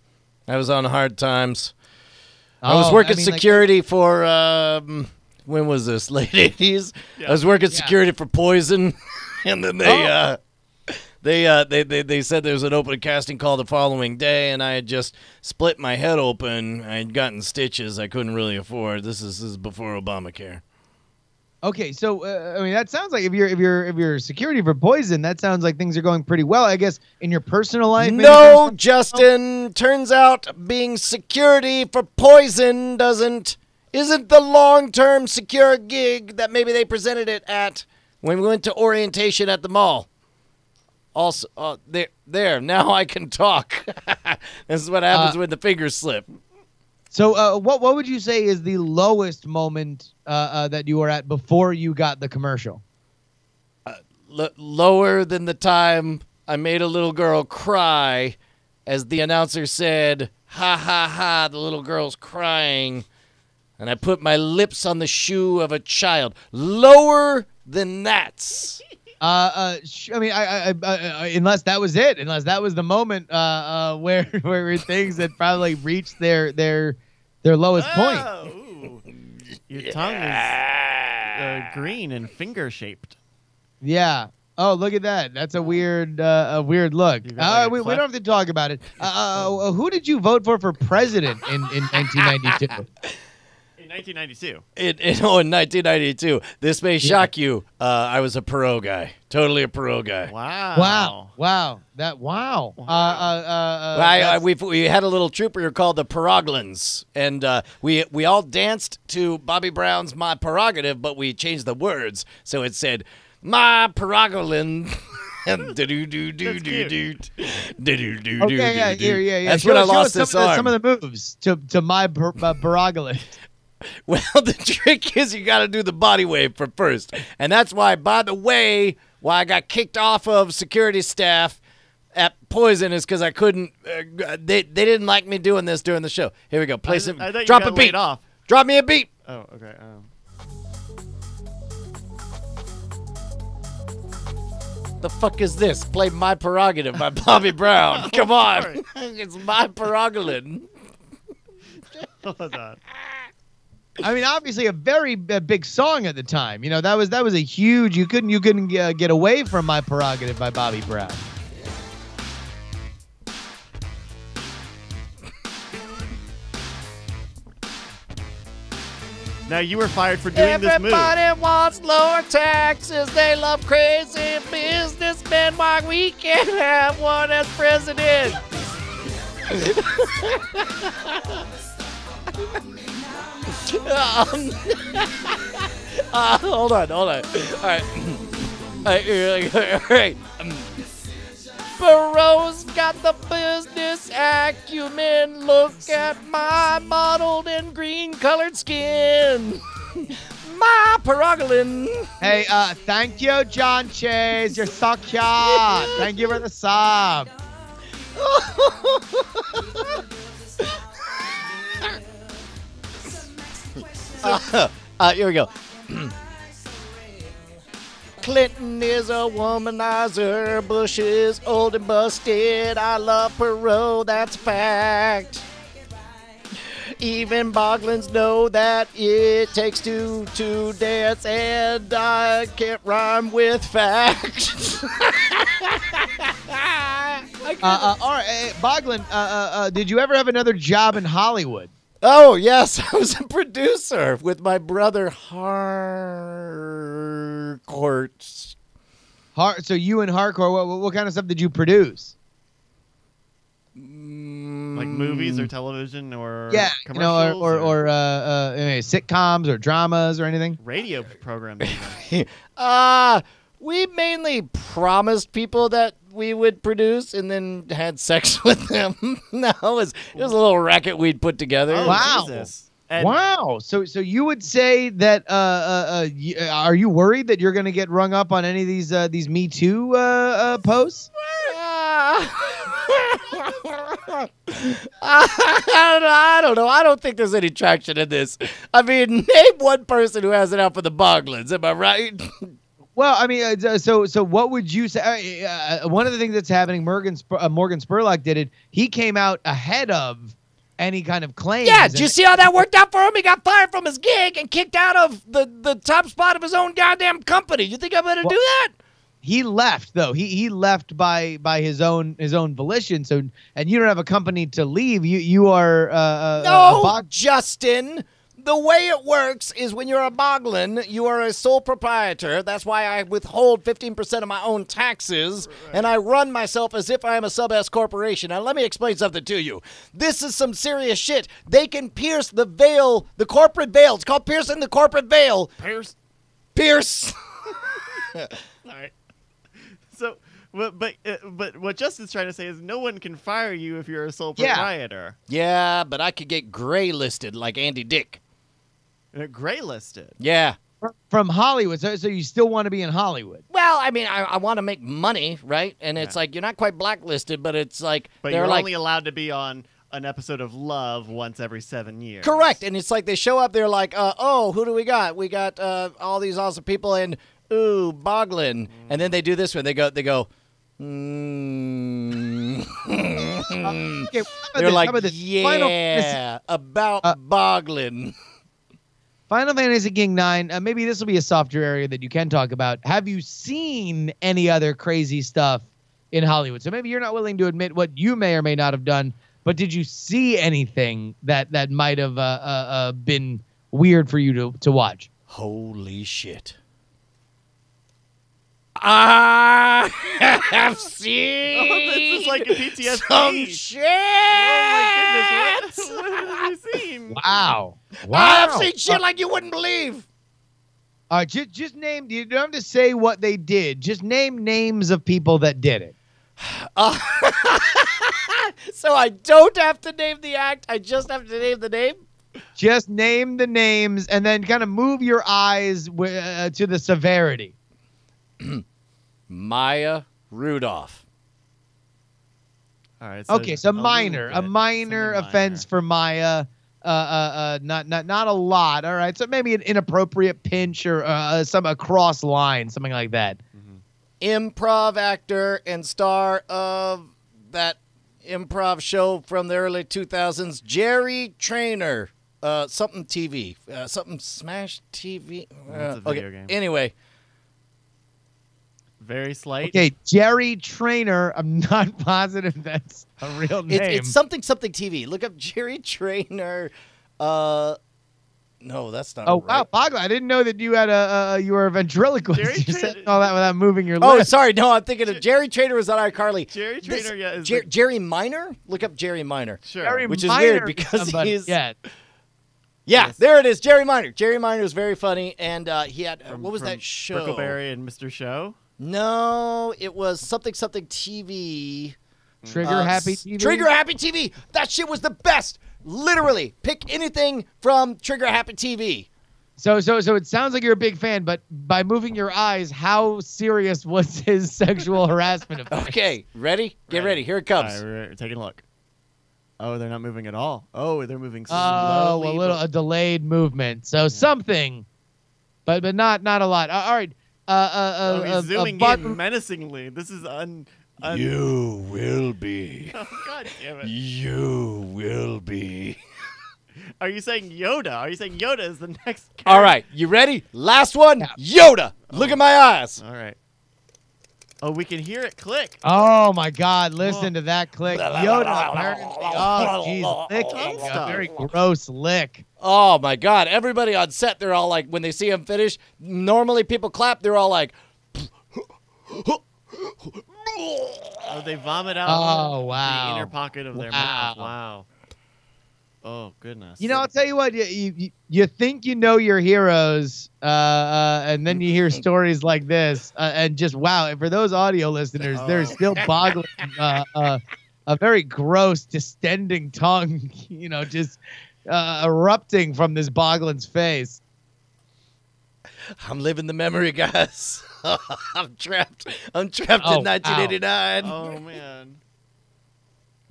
Speaker 2: I was on hard times. I was working security for when was this? Late 80s. Yeah. I was working security for Poison, and then they said there was an open casting call the following day, and I had just split my head open. I had gotten stitches I couldn't really afford. This is before Obamacare.
Speaker 4: Okay, so I mean that sounds like if you're security for Poison, that sounds like things are going pretty well. I guess in your personal life.
Speaker 2: No, Justin. Turns out being security for Poison isn't the long-term secure gig that maybe they presented it at when we went to orientation at the mall. Also, there. Now I can talk. This is what happens when the fingers slip.
Speaker 4: So, what would you say is the lowest moment that you were at before you got the commercial?
Speaker 2: Lower than the time I made a little girl cry as the announcer said, "Ha ha ha!" The little girl's crying, and I put my lips on the shoe of a child. Lower than that.
Speaker 4: I mean, unless that was it, unless that was the moment where things had probably reached their lowest point.
Speaker 3: Ooh. Your tongue is green and finger shaped.
Speaker 4: Yeah. Oh, look at that. That's a weird look. We don't have to talk about it. Who did you vote for president in 1992?
Speaker 3: 1992.
Speaker 2: In 1992. This may shock you. I was a Perot guy. Totally a Perot guy.
Speaker 3: Wow.
Speaker 2: We had a little troupe here called the Peroglins, and we all danced to Bobby Brown's "My Prerogative," but we changed the words so it said "My Preroglin."
Speaker 4: Okay, yeah.
Speaker 2: That's when I lost this arm.
Speaker 4: Some of the moves to my Prerogative.
Speaker 2: Well, the trick is you got to do the body wave first. And that's why, by the way, why I got kicked off of security staff at Poison is because I couldn't. They didn't like me doing this during the show. Here we go. Play some. Drop a beat.
Speaker 3: Off.
Speaker 2: Drop me a beat.
Speaker 3: Oh, okay.
Speaker 2: The fuck is this? Play "My Prerogative" by Bobby Brown. Come on. It's My Prerogative.
Speaker 3: Hold on.
Speaker 4: I mean, obviously a very big song at the time. You know, that was a huge. You couldn't get away from "My Prerogative" by Bobby Brown.
Speaker 3: Now you were fired for doing this move.
Speaker 2: Everybody wants lower taxes. They love crazy businessmen. Why we can't have one as president? Hold on. All right. Perot's got the business acumen. Look at my mottled and green-colored skin. My Peroglin.
Speaker 4: Hey, thank you, John Chase. You're so cute. Thank you for the sub.
Speaker 2: Here we go. Clinton is a womanizer. Bush is old and busted. I love Perot, that's a fact. even Bogglins know that it takes two to dance, and I can't rhyme with facts.
Speaker 4: All right, Boggling, did you ever have another job in Hollywood?
Speaker 2: Oh, yes, I was a producer with my brother Harcourt.
Speaker 4: So you and Hardcore, what kind of stuff did you produce?
Speaker 3: Like movies or television or
Speaker 4: Yeah,
Speaker 3: commercials
Speaker 4: or sitcoms or dramas or anything?
Speaker 3: radio programs.
Speaker 2: We mainly promised people that we would produce and then had sex with them. No, it was a little racket we'd put together.
Speaker 3: Oh,
Speaker 4: Wow.
Speaker 3: Jesus.
Speaker 4: Wow. So you would say that are you worried that you're going to get rung up on any of these Me Too posts?
Speaker 2: I don't know. I don't think there's any traction in this. I mean, name one person who has it out for the Bogglins. Am I right?
Speaker 4: Well, I mean, so what would you say? One of the things that's happening, Morgan Spurlock did it. He came out ahead of any kind of claims.
Speaker 2: Yeah, did you see how that worked out for him? He got fired from his gig and kicked out of the top spot of his own goddamn company. You think I'm going to do that?
Speaker 4: He left though. He left by his own volition. So, and you don't have a company to leave. You are
Speaker 2: no, Justin. The way it works is when you're a Bogglin, you are a sole proprietor. That's why I withhold 15% of my own taxes, and I run myself as if I am a sub-S corporation. Now, let me explain something to you. This is some serious shit. They can pierce the veil, the corporate veil. It's called piercing the corporate veil. Pierce.
Speaker 3: All right. So, but what Justin's trying to say is no one can fire you if you're a sole proprietor.
Speaker 2: Yeah, but I could get gray listed like Andy Dick.
Speaker 3: Gray listed.
Speaker 2: Yeah.
Speaker 4: From Hollywood. So you still want to be in Hollywood?
Speaker 2: Well, I mean, I want to make money, right? And it's like you're not quite blacklisted, but it's like
Speaker 3: but
Speaker 2: they're
Speaker 3: you're
Speaker 2: like,
Speaker 3: only allowed to be on an episode of Love once every 7 years.
Speaker 2: Correct. And it's like they show up, they're like, oh, who do we got? We got all these awesome people and Boggling. And then they do this one. They go,
Speaker 4: Okay,
Speaker 2: they're like,
Speaker 4: yeah,
Speaker 2: about Boggling.
Speaker 4: Final Fantasy King 9, maybe this will be a softer area that you can talk about. Have you seen any other crazy stuff in Hollywood? So maybe you're not willing to admit what you may or may not have done, but did you see anything that might have been weird for you to watch?
Speaker 2: Holy shit. I have seen
Speaker 3: this is like a PTSD.
Speaker 2: some shit.
Speaker 3: Oh my goodness, what have you seen?
Speaker 4: Wow.
Speaker 2: I've seen shit like you wouldn't believe.
Speaker 4: Just name, you don't have to say what they did. Just name names of people that did it.
Speaker 2: So I don't have to name the act. I just have to name the name?
Speaker 4: Just name the names and then kind of move your eyes to the severity.
Speaker 2: Maya Rudolph.
Speaker 3: All right.
Speaker 4: Okay, so a minor offense for Maya. Not a lot. All right, so maybe an inappropriate pinch or a cross line, something like that.
Speaker 2: Improv actor and star of that improv show from the early 2000s, Jerry Trainer. Something TV. Something Smash TV.
Speaker 3: That's a video game.
Speaker 2: Anyway.
Speaker 3: Very slight.
Speaker 4: Okay, Jerry Trainer. I'm not positive that's a real name.
Speaker 2: It's something TV. Look up Jerry Trainer. No, that's not.
Speaker 4: Oh
Speaker 2: right.
Speaker 4: wow, Boggling! I didn't know that you had you were a ventriloquist. You said all that without moving your
Speaker 2: Oh,
Speaker 4: lips.
Speaker 2: sorry. No, I'm thinking of Jerry Trainer was on iCarly.
Speaker 3: Jerry Trainer, is
Speaker 2: Jerry Minor. Look up Jerry Minor.
Speaker 3: Sure.
Speaker 4: Jerry
Speaker 2: Which is
Speaker 4: Minor
Speaker 2: weird because
Speaker 4: somebody,
Speaker 2: he's.
Speaker 4: Yeah.
Speaker 2: Yeah,
Speaker 3: Yes.
Speaker 2: there it is. Jerry Minor. Jerry Minor was very funny, and he had what was
Speaker 3: from
Speaker 2: that show?
Speaker 3: Brickleberry and Mr. Show.
Speaker 2: No, it was something TV.
Speaker 4: Trigger Happy TV.
Speaker 2: Trigger Happy TV. That shit was the best. Literally, pick anything from Trigger Happy TV.
Speaker 4: So it sounds like you're a big fan, but by moving your eyes, how serious was his sexual harassment of you?
Speaker 2: Okay, ready? Get ready. Here it comes.
Speaker 3: All right, we're taking a look. Oh, they're not moving at all. Oh, they're moving
Speaker 4: Oh,
Speaker 3: slowly.
Speaker 4: a delayed movement. So something, but not a lot. All right.
Speaker 3: He's zooming in menacingly. This is
Speaker 2: You will be.
Speaker 3: Oh, God damn it.
Speaker 2: You will be.
Speaker 3: Are you saying Yoda? Are you saying Yoda is the next character?
Speaker 2: All right, you ready? Last one, Yoda. Look at my eyes.
Speaker 3: All right. Oh, we can hear it click.
Speaker 4: Oh my God! Listen to that click. Yoda apparently. Oh, jeez, licking. A very gross lick.
Speaker 2: Oh my God! Everybody on set, they're all like, when they see him finish, normally people clap. They're all like,
Speaker 3: Oh, they vomit out
Speaker 4: Oh, wow.
Speaker 3: the inner pocket of their mouth. Wow. Oh, goodness.
Speaker 4: You know, I'll tell you what. You think you know your heroes, and then you hear stories like this, and just wow. For those audio listeners, there's still boggling a very gross, distending tongue. You know, just erupting from this Boglin's face.
Speaker 2: I'm living the memory, guys. I'm trapped. I'm trapped in 1989.
Speaker 3: Oh, man.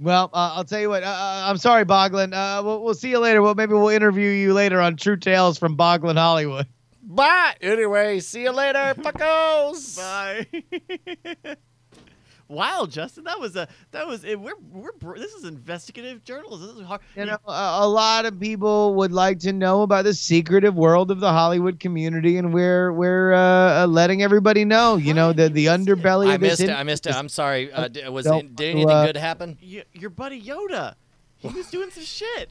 Speaker 4: Well, I'll tell you what. I'm sorry, Boglin. We'll see you later. Maybe we'll interview you later on True Tales from Boglin, Hollywood.
Speaker 2: Bye. Anyway, see you later, fuckos.
Speaker 3: Bye. Wow, Justin, that was it. This is investigative journalism. This is hard.
Speaker 4: You know, a lot of people would like to know about the secretive world of the Hollywood community, and we're letting everybody know. You know, the underbelly.
Speaker 2: I missed it. I'm sorry. Did anything good happen?
Speaker 3: Your buddy Yoda, he was doing some shit.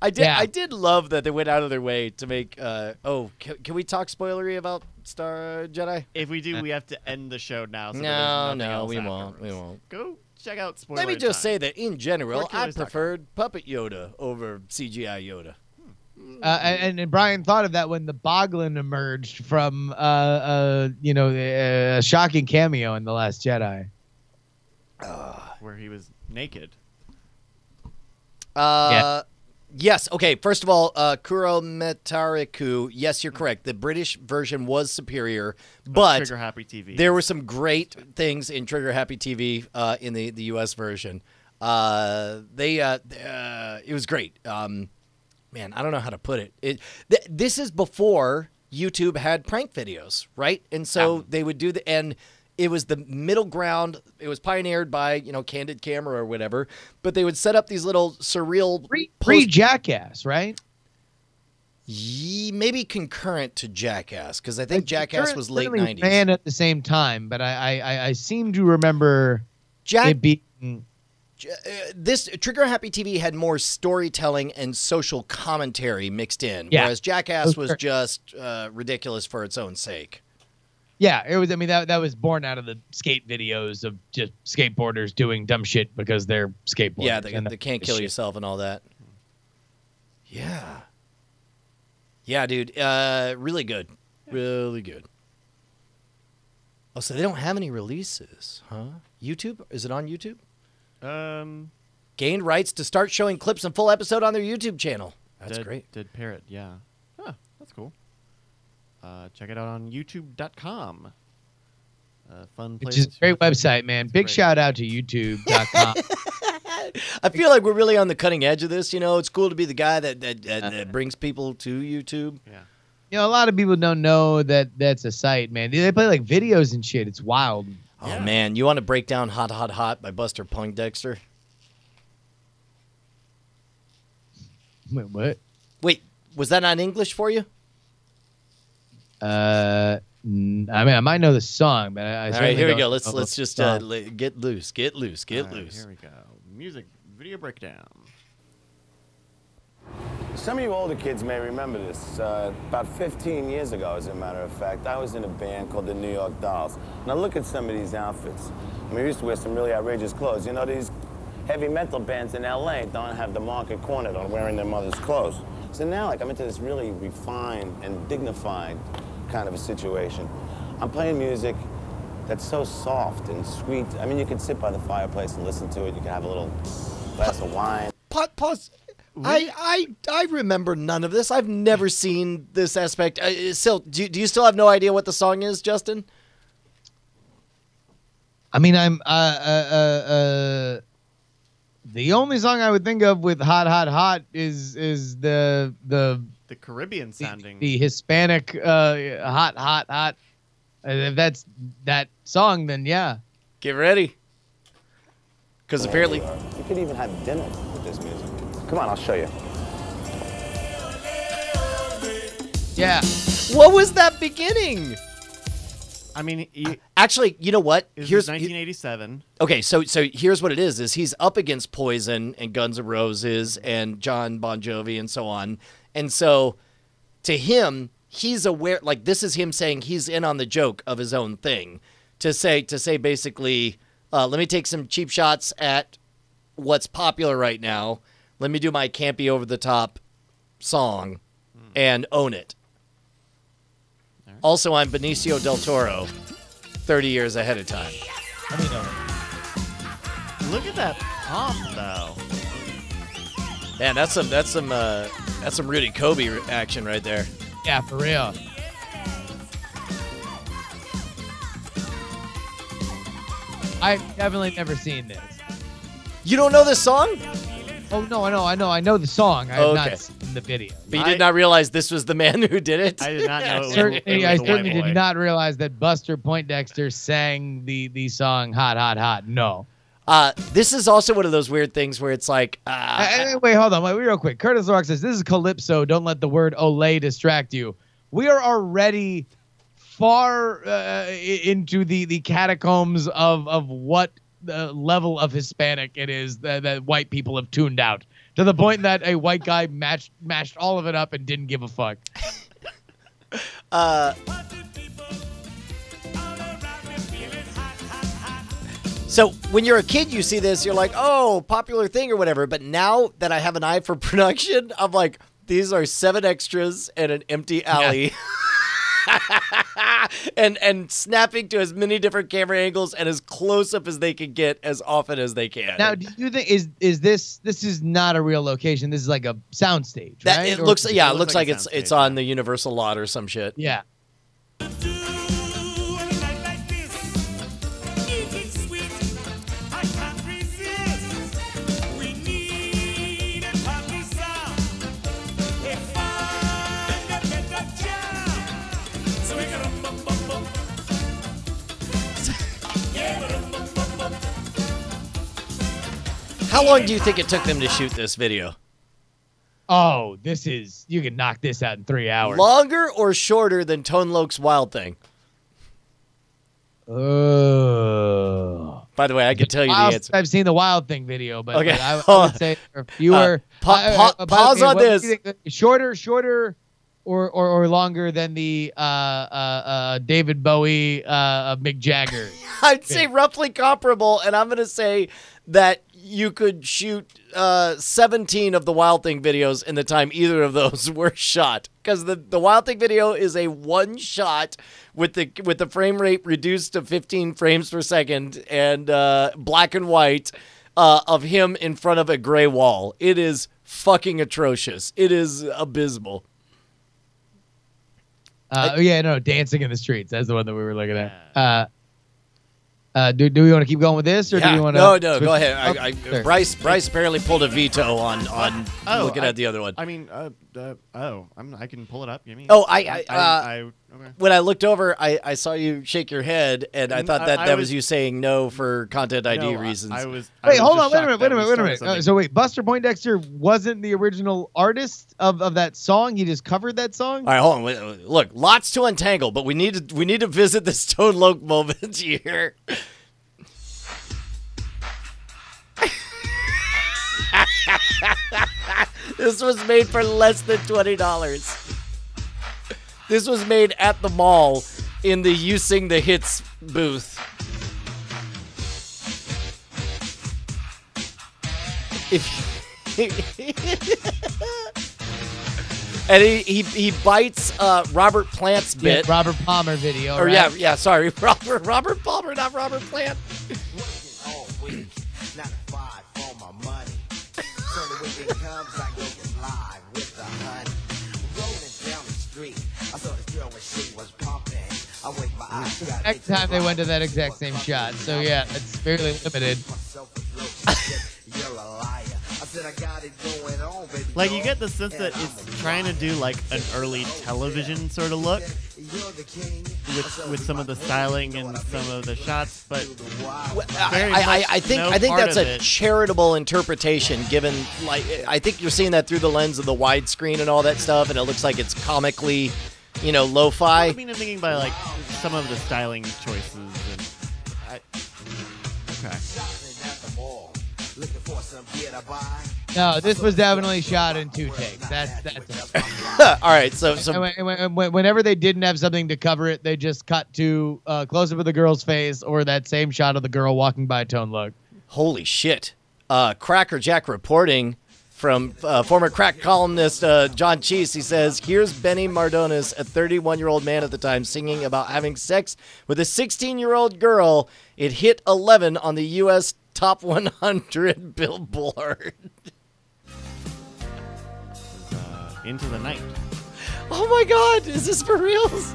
Speaker 2: I did love that they went out of their way to make. Can we talk spoilery about Star Jedi?
Speaker 3: If we do, we have to end the show now. So
Speaker 2: No, we won't.
Speaker 3: Go check out spoiler.
Speaker 2: Let me just say that in general, I
Speaker 3: Killers
Speaker 2: preferred Puppet Yoda over CGI Yoda.
Speaker 4: And Brian thought of that when the Boglin emerged from a shocking cameo in The Last Jedi.
Speaker 3: Where he was naked.
Speaker 2: Yes. Okay. First of all, Kuro Metariku. Yes, you're correct. The British version was superior, but
Speaker 3: Trigger Happy TV.
Speaker 2: There were some great things in Trigger Happy TV in the U.S. version. It was great. Man, I don't know how to put it. This is before YouTube had prank videos, right? And so they would do and it was the middle ground. It was pioneered by, Candid Camera or whatever. But they would set up these little surreal...
Speaker 4: Pre-Jackass, right?
Speaker 2: Maybe concurrent to Jackass, because I think Jackass was late 90s.
Speaker 4: Ran at the same time, but I seem to remember it being...
Speaker 2: This Trigger Happy TV had more storytelling and social commentary mixed in, whereas Jackass was just ridiculous for its own sake.
Speaker 4: Yeah, it was. I mean, that was born out of the skate videos of just skateboarders doing dumb shit because they're skateboarders.
Speaker 2: Yeah, they can't kill yourself and all that. Yeah. Yeah, dude. Really good. Really good. Oh, so they don't have any releases, huh? YouTube? Is it on YouTube? Gained rights to start showing clips and full episode on their YouTube channel. That's great.
Speaker 3: Dead Parrot, yeah. Huh, that's cool. Check it out on youtube.com. Fun place.
Speaker 4: Which is a great website, man. Big shout out to youtube.com.
Speaker 2: I feel like we're really on the cutting edge of this. It's cool to be the guy that brings people to YouTube.
Speaker 3: Yeah.
Speaker 4: A lot of people don't know that that's a site, man. They play like videos and shit. It's wild.
Speaker 2: Oh, man. You want to break down Hot, Hot, Hot by Buster Poindexter?
Speaker 4: Wait, what?
Speaker 2: Wait, was that not English for you?
Speaker 4: I mean, I might know the song, but I
Speaker 2: all right, here we go. Let's just get loose. Get loose.
Speaker 3: Here we go. Music video breakdown.
Speaker 11: Some of you older kids may remember this. About 15 years ago, as a matter of fact, I was in a band called the New York Dolls. Now look at some of these outfits. I mean, we used to wear some really outrageous clothes. These heavy metal bands in LA don't have the market cornered on wearing their mother's clothes. So now, I'm into this really refined and dignified kind of a situation. I'm playing music that's so soft and sweet. I mean, you can sit by the fireplace and listen to it. You can have a little glass of wine.
Speaker 2: Pause. I remember none of this. I've never seen this aspect. Still, do you still have no idea what the song is, Justin?
Speaker 4: I mean, I'm the only song I would think of with Hot, Hot, Hot is the
Speaker 3: Caribbean sounding.
Speaker 4: The Hispanic Hot, Hot, Hot. If that's that song, then yeah.
Speaker 2: Get ready. Because apparently...
Speaker 11: You could even have dinner with this music. Come on, I'll show you.
Speaker 4: Yeah.
Speaker 2: What was that beginning?
Speaker 3: I mean,
Speaker 2: Actually, you know what?
Speaker 3: here's 1987.
Speaker 2: Okay, so here's what it is he's up against Poison and Guns N' Roses and John Bon Jovi and so on. And so to him, he's aware, like this is him saying he's in on the joke of his own thing. To say basically, let me take some cheap shots at what's popular right now. Let me do my campy over the top song and own it. Also, I'm Benicio del Toro, 30 years ahead of time.
Speaker 3: Look at that pump, though.
Speaker 2: Man, that's some Rudy Kobe action right there.
Speaker 4: Yeah, for real. I've definitely never seen this.
Speaker 2: You don't know this song?
Speaker 4: Oh no, I know the song. I have not seen the video.
Speaker 2: But you did not realize this was the man who did it?
Speaker 3: I did not know.
Speaker 4: I certainly did not realize that Buster Poindexter sang the song "Hot, Hot, Hot." No.
Speaker 2: This is also one of those weird things where it's like.
Speaker 4: Wait, hold on, real quick. Curtis Rock says this is Calypso. Don't let the word "Olay" distract you. We are already far into the catacombs of what the level of Hispanic it is that white people have tuned out, to the point that a white guy mashed all of it up and didn't give a fuck.
Speaker 2: So when you're a kid, you see this, you're like, oh, popular thing or whatever. But now that I have an eye for production, I'm like, these are 7 extras and an empty alley. Yeah. and snapping to as many different camera angles and as close up as they can get as often as they can.
Speaker 4: Now, do you think is this is not a real location? This is like a soundstage, right?
Speaker 2: It looks like it's on the Universal lot or some shit.
Speaker 4: Yeah.
Speaker 2: How long do you think it took them to shoot this video?
Speaker 4: Oh, you can knock this out in 3 hours.
Speaker 2: Longer or shorter than Tone Loc's Wild Thing?
Speaker 4: By
Speaker 2: the way, I can tell you the answer.
Speaker 4: I've seen the Wild Thing video, but,
Speaker 2: okay.
Speaker 4: I would say fewer.
Speaker 2: Pause on this.
Speaker 4: Shorter or longer than the David Bowie Mick Jagger.
Speaker 2: I'd say roughly comparable, and I'm going to say that you could shoot 17 of the Wild Thing videos in the time either of those were shot, because the Wild Thing video is a one shot with the frame rate reduced to 15 frames per second and black and white of him in front of a gray wall. It is fucking atrocious. It is abysmal.
Speaker 4: Dancing in the Streets. That's the one that we were looking at. Do we want to keep going with this, or do we want to?
Speaker 2: No, go ahead. Sure. Bryce apparently pulled a veto on looking at the other one.
Speaker 3: I mean, I can pull it up. You mean?
Speaker 2: Okay. When I looked over, I saw you shake your head, and I thought that was you saying no for content ID reasons.
Speaker 4: Wait, hold on. Wait a minute. So wait, Buster Poindexter wasn't the original artist of that song. He just covered that song.
Speaker 2: All right, hold on. Look, lots to untangle, but we need to visit this Tone Loc moment here. This was made for less than $20. This was made at the mall in the You Sing the Hits booth. And he bites Robert Plant's bit.
Speaker 4: Yeah, Robert Palmer video.
Speaker 2: Or
Speaker 4: right?
Speaker 2: Sorry, Robert Palmer, not Robert Plant.
Speaker 4: Next time they went to that exact same shot. So yeah, it's fairly limited.
Speaker 3: Like, you get the sense that it's trying to do like an early television sort of look with some of the styling and some of the shots, but
Speaker 2: I think that's a charitable interpretation, given, like, I think you're seeing that through the lens of the widescreen and all that stuff, and it looks like it's comically lo-fi.
Speaker 3: I mean, I'm thinking by like some of the styling choices. Okay.
Speaker 4: No, this was definitely shot in 2 takes. That's
Speaker 2: All right, so
Speaker 4: whenever they didn't have something to cover it, they just cut to close up of the girl's face or that same shot of the girl walking by Tone Loc.
Speaker 2: holy shit. Cracker Jack reporting from former crack columnist John Cheese. He says, here's Benny Mardones, a 31-year-old man at the time, singing about having sex with a 16-year-old girl. It hit 11 on the U.S. Top 100 Billboard.
Speaker 3: Into the Night.
Speaker 2: Oh my God, is this for reals?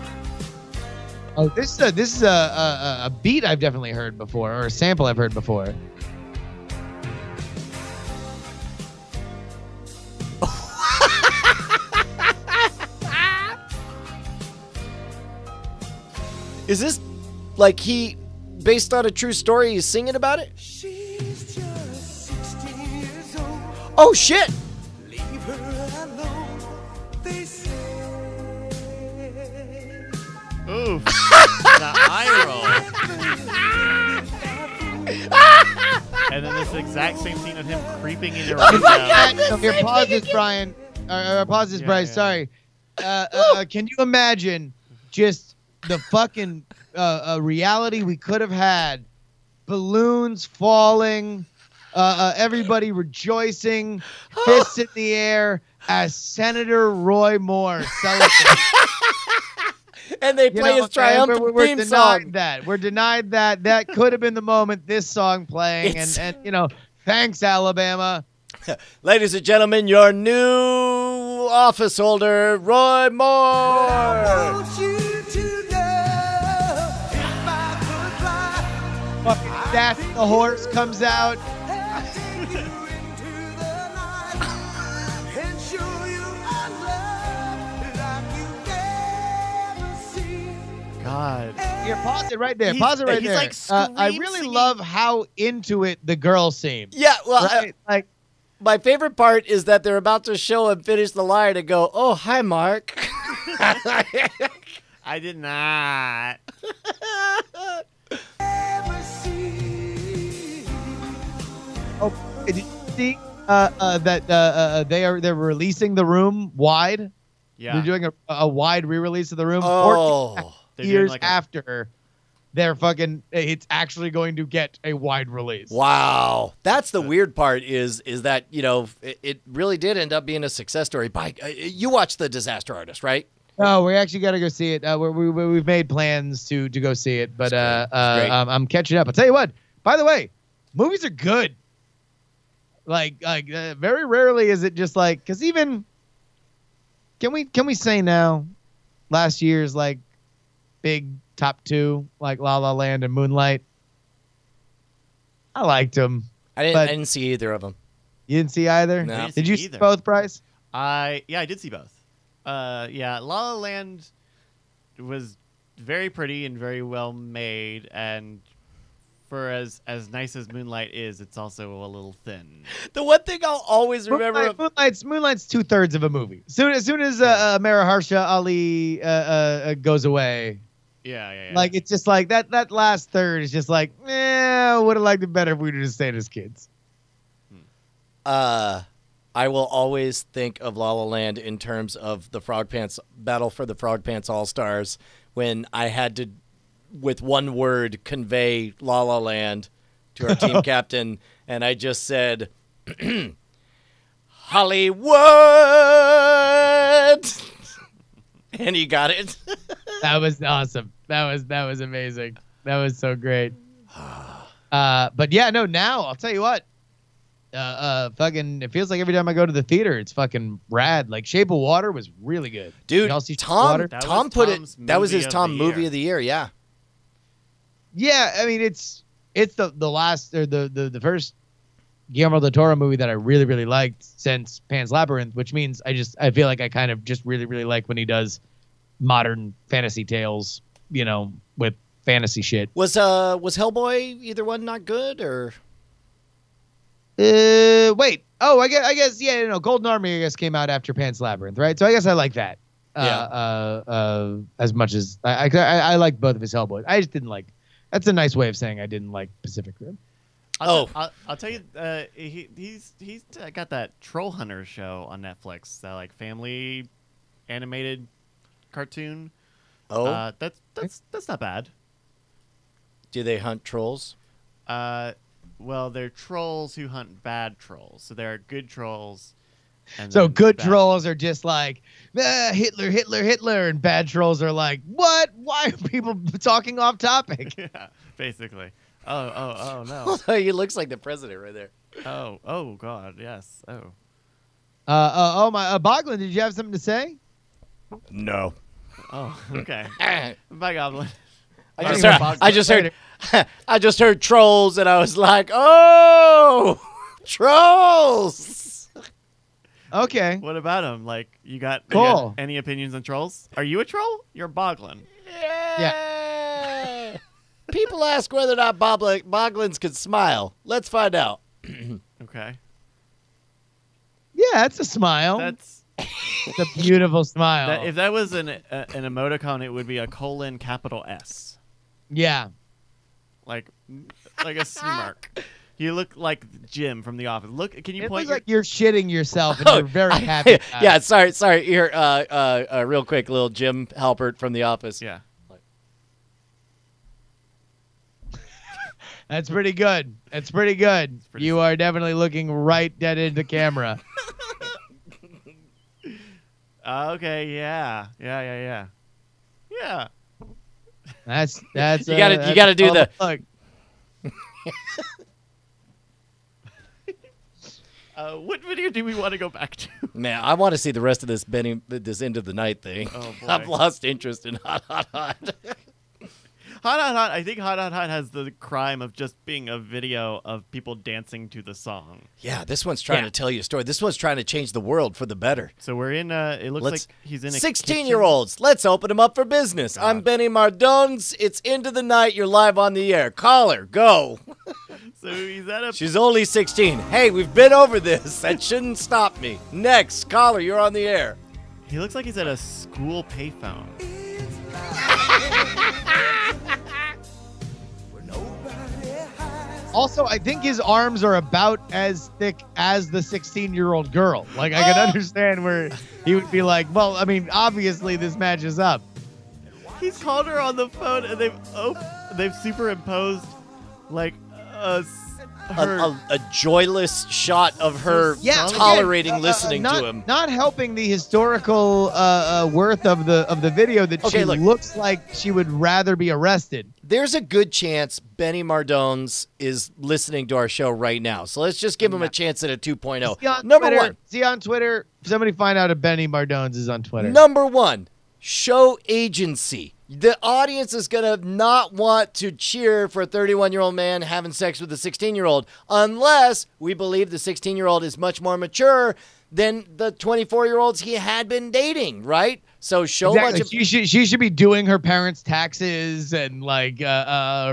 Speaker 4: Oh, this is a beat I've definitely heard before, or a sample I've heard before.
Speaker 2: Is this like he, based on a true story, he's singing about it?
Speaker 6: She's just 16 years old.
Speaker 2: Oh shit!
Speaker 6: Leave her alone, they say.
Speaker 3: Ooh, the eye roll. And then this exact same scene of him creeping into her window.
Speaker 4: Here, pause this, Brian. Pause this, Bryce. Sorry. Can you imagine just the fucking reality we could have had? Balloons falling, everybody rejoicing, fists in the air as Senator Roy Moore celebrates.
Speaker 2: And they play his triumphant theme song.
Speaker 4: We're denied that. That could have been the moment this song playing. And thanks, Alabama.
Speaker 2: Ladies and gentlemen, your new office holder, Roy Moore.
Speaker 4: Fucking Dash the horse comes out.
Speaker 3: God.
Speaker 4: Here, pause it right there. Pause it right there.
Speaker 3: Like
Speaker 4: I really love how into it the girl seems.
Speaker 2: Yeah, well,
Speaker 4: right?
Speaker 2: My favorite part is that they're about to show him finish the line and go, "Oh, hi, Mark."
Speaker 3: I did not.
Speaker 4: Oh, did you see that they're releasing The Room wide?
Speaker 3: Yeah.
Speaker 4: They're doing a wide re-release of The Room.
Speaker 2: Oh.
Speaker 4: 14 years after they're fucking, it's actually going to get a wide release.
Speaker 2: Wow. That's the weird part is that, it really did end up being a success story. You watched The Disaster Artist, right?
Speaker 4: Oh, we actually got to go see it. We've made plans to go see it, but I'm catching up. I'll tell you what, by the way, movies are good. Like very rarely is it just like, because even, can we say now, last year's like big top 2, like La La Land and Moonlight, I liked them.
Speaker 2: I didn't see either of them.
Speaker 4: You didn't see either?
Speaker 2: No.
Speaker 4: Did you see both, Bryce?
Speaker 3: I did see both. La La Land was very pretty and very well made, and for as nice as Moonlight is, it's also a little thin.
Speaker 2: The one thing I'll always remember...
Speaker 4: Moonlight's 2/3 of a movie. As soon as Mahershala Ali goes away...
Speaker 3: Yeah.
Speaker 4: Like, it's just like, that last third is just like, I would have liked it better if we just stayed as kids.
Speaker 2: I will always think of La La Land in terms of the Frog Pants Battle for the Frog Pants All-Stars, when I had to, with one word, convey La La Land to our team captain, and I just said, Hollywood! And he got it.
Speaker 4: That was awesome. That was amazing. That was so great. But yeah, no, now I'll tell you what. Fucking, it feels like every time I go to the theater, it's fucking rad. Like Shape of Water was really good.
Speaker 2: Dude,
Speaker 4: y'all see
Speaker 2: Tom put it.
Speaker 3: Tom's
Speaker 2: That was his
Speaker 3: movie of
Speaker 2: Tom
Speaker 3: the
Speaker 2: movie
Speaker 3: year.
Speaker 2: of the year. Yeah.
Speaker 4: Yeah, I mean it's the last, or the first Guillermo del Toro movie that I really, really liked since Pan's Labyrinth, which means I feel like I kind of just really, really like when he does modern fantasy tales, with fantasy shit.
Speaker 2: Was Hellboy either one not good or?
Speaker 4: Wait. Oh, I guess yeah. Golden Army I guess came out after Pan's Labyrinth, right? So I guess I like that. as much as I like both of his Hellboys. I just didn't like. That's a nice way of saying I didn't like Pacific Rim.
Speaker 3: I'll tell you, he's got that Troll Hunter show on Netflix, that like family animated cartoon.
Speaker 2: Oh,
Speaker 3: that's not bad.
Speaker 2: Do they hunt trolls?
Speaker 3: Well, they're trolls who hunt bad trolls. So there are good trolls. And
Speaker 4: so
Speaker 3: then
Speaker 4: good
Speaker 3: bad
Speaker 4: trolls are just like Hitler, Hitler, Hitler, and bad trolls are like, what? Why are people talking off topic?
Speaker 3: Yeah, basically. Oh no.
Speaker 2: Although he looks like the president right there.
Speaker 3: Oh God, yes.
Speaker 4: My Boggling, did you have something to say?
Speaker 2: No.
Speaker 3: Oh, okay. Bye, Goblin.
Speaker 2: I just heard trolls, and I was like, oh, trolls.
Speaker 4: Okay.
Speaker 3: What about them? Like, you got any opinions on trolls? Are you a troll? You're Boggling.
Speaker 2: Yeah. People ask whether or not Bogglins can smile. Let's find out.
Speaker 3: Okay.
Speaker 4: Yeah, it's a smile.
Speaker 3: It's
Speaker 4: a beautiful smile.
Speaker 3: If that was an emoticon, it would be a $S.
Speaker 4: Yeah.
Speaker 3: Like a smirk. You look like Jim from The Office. Look, can you
Speaker 4: It
Speaker 3: point?
Speaker 4: looks like you're shitting yourself, and you're very happy.
Speaker 2: Yeah, sorry. Here, real quick, little Jim Halpert from The Office.
Speaker 3: Yeah.
Speaker 4: That's pretty good. That's pretty good. You are definitely looking right dead into camera.
Speaker 3: Okay. Yeah.
Speaker 4: That's
Speaker 2: you gotta do the.
Speaker 3: What video do we want to go back to?
Speaker 2: Man, I want to see the rest of this this end of the night thing.
Speaker 3: Oh, boy.
Speaker 2: I've lost interest in Hot.
Speaker 3: Hot. I think Hot has the crime of just being a video of people dancing to the song.
Speaker 2: Yeah, this one's trying to tell you a story. This one's trying to change the world for the better.
Speaker 3: So we're in. It looks like he's in a
Speaker 2: 16-year-olds. Let's open them up for business. I'm Benny Mardones. It's into the night. You're live on the air. Caller, go.
Speaker 3: So he's at a.
Speaker 2: She's only 16. Hey, we've been over this. That shouldn't stop me. Next, caller, you're on the air.
Speaker 3: He looks like he's at a school payphone.
Speaker 4: Also, I think his arms are about as thick as the 16-year-old girl. Like, I can understand where he would be like, well, I mean, obviously this matches up.
Speaker 3: He's called her on the phone, and they've superimposed like a
Speaker 2: joyless shot of her tolerating listening to him.
Speaker 4: Not helping the historical worth of the video that she looks like she would rather be arrested.
Speaker 2: There's a good chance Benny Mardones is listening to our show right now. So let's just give him a chance at a 2.0. Number one.
Speaker 4: See on Twitter. Somebody find out if Benny Mardones is on Twitter.
Speaker 2: Number one, show agency. The audience is going to not want to cheer for a 31-year-old man having sex with a 16-year-old unless we believe the 16-year-old is much more mature than the 24-year-olds he had been dating, right? So show
Speaker 4: exactly.
Speaker 2: much of
Speaker 4: she should be doing her parents' taxes and like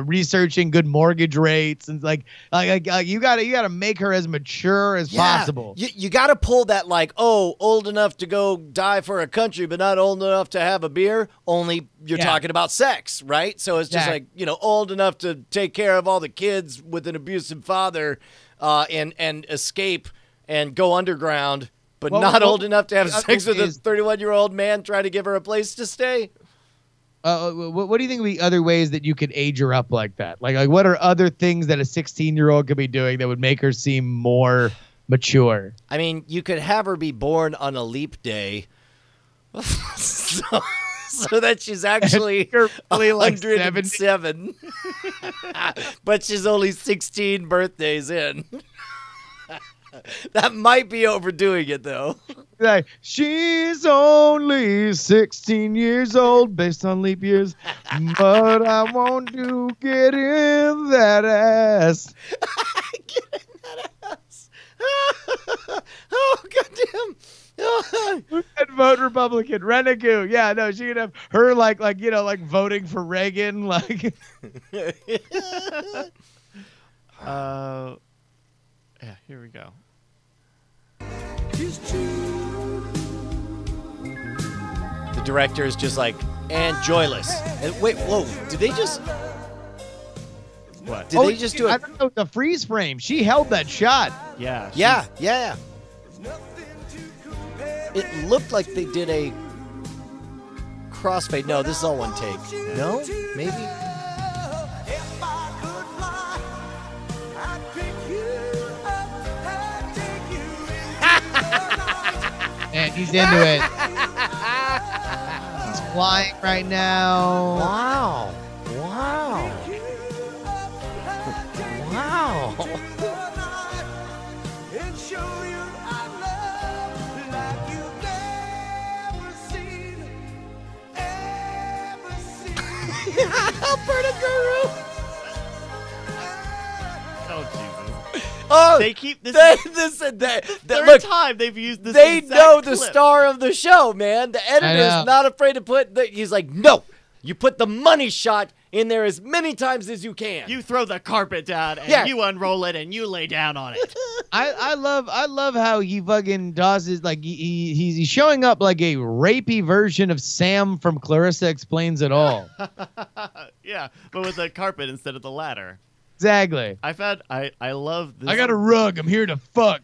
Speaker 4: researching good mortgage rates and like you gotta make her as mature as possible.
Speaker 2: You gotta pull that like, oh, old enough to go die for a country, but not old enough to have a beer. Only you're talking about sex, right? So it's just like, old enough to take care of all the kids with an abusive father, and escape and go underground. But not old enough to have sex with a 31-year-old man trying to give her a place to stay?
Speaker 4: What do you think would be other ways that you could age her up like that? Like what are other things that a 16-year-old could be doing that would make her seem more mature?
Speaker 2: I mean, you could have her be born on a leap day so that she's actually
Speaker 4: really like
Speaker 2: 107. But she's only 16 birthdays in. That might be overdoing it, though.
Speaker 4: Like, she's only 16 years old based on leap years, but I want to get in that ass.
Speaker 2: Get in that ass. Oh, goddamn.
Speaker 4: And vote Republican. Renegade. Yeah, no, she could have her like voting for Reagan. Like,
Speaker 3: yeah, here we go.
Speaker 2: This director is just like, and joyless. And wait, whoa, did they just...
Speaker 3: What?
Speaker 2: Did they just do
Speaker 4: I
Speaker 2: it?
Speaker 4: don't know, the freeze frame. She held that shot.
Speaker 3: Yeah.
Speaker 2: Yeah. It looked like they did a crossfade. No, this is all one take. No? Maybe?
Speaker 4: And he's into it. He's flying right now.
Speaker 2: Wow. Alberta Guru.
Speaker 3: Oh Jesus!
Speaker 2: Oh,
Speaker 3: They keep this.
Speaker 2: Third
Speaker 3: Third time they've used this.
Speaker 2: They
Speaker 3: exact
Speaker 2: know the
Speaker 3: clip.
Speaker 2: star of the show, man. The editor
Speaker 4: know.
Speaker 2: is not afraid to put. He's like, no, you put the money shot in there as many times as you can.
Speaker 3: You throw the carpet down and you unroll it and you lay down on it.
Speaker 4: I love how he fucking does his like he's showing up like a rapey version of Sam from Clarissa Explains It All.
Speaker 3: Yeah, but with a carpet instead of the ladder.
Speaker 4: Exactly.
Speaker 3: I love this.
Speaker 4: I got a rug. I'm here to fuck.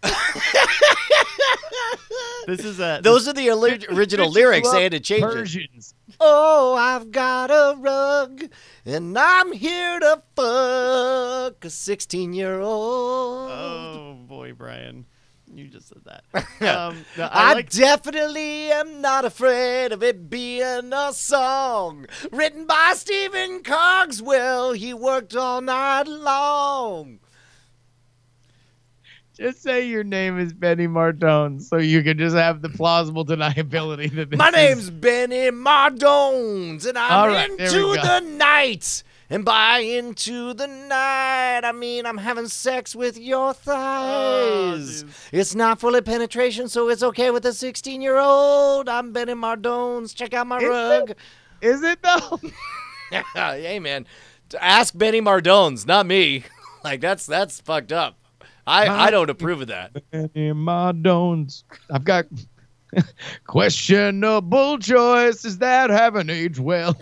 Speaker 3: This is a.
Speaker 2: Those are the original lyrics. They had to change
Speaker 4: Persians.
Speaker 2: it. Oh, I've got a rug, and I'm here to fuck a 16-year-old.
Speaker 3: Oh boy, Brian, you just said that. No,
Speaker 2: I definitely am not afraid of it being a song written by Stephen Cogswell. He worked all night long.
Speaker 4: Just say your name is Benny Mardones so you can just have the plausible deniability that this
Speaker 2: My
Speaker 4: is-
Speaker 2: name's Benny Mardones, and I'm
Speaker 4: All right, there we
Speaker 2: into
Speaker 4: go.
Speaker 2: the night. And by into the night, I mean I'm having sex with your thighs. It's not fully penetration, so it's okay with a 16-year-old. I'm Benny Mardones. Check out my rug.
Speaker 4: Is it though?
Speaker 2: Hey, man. Ask Benny Mardones, not me. Like, that's fucked up. I don't approve of that.
Speaker 4: Benny Mardones. I've got questionable choices that haven't aged well.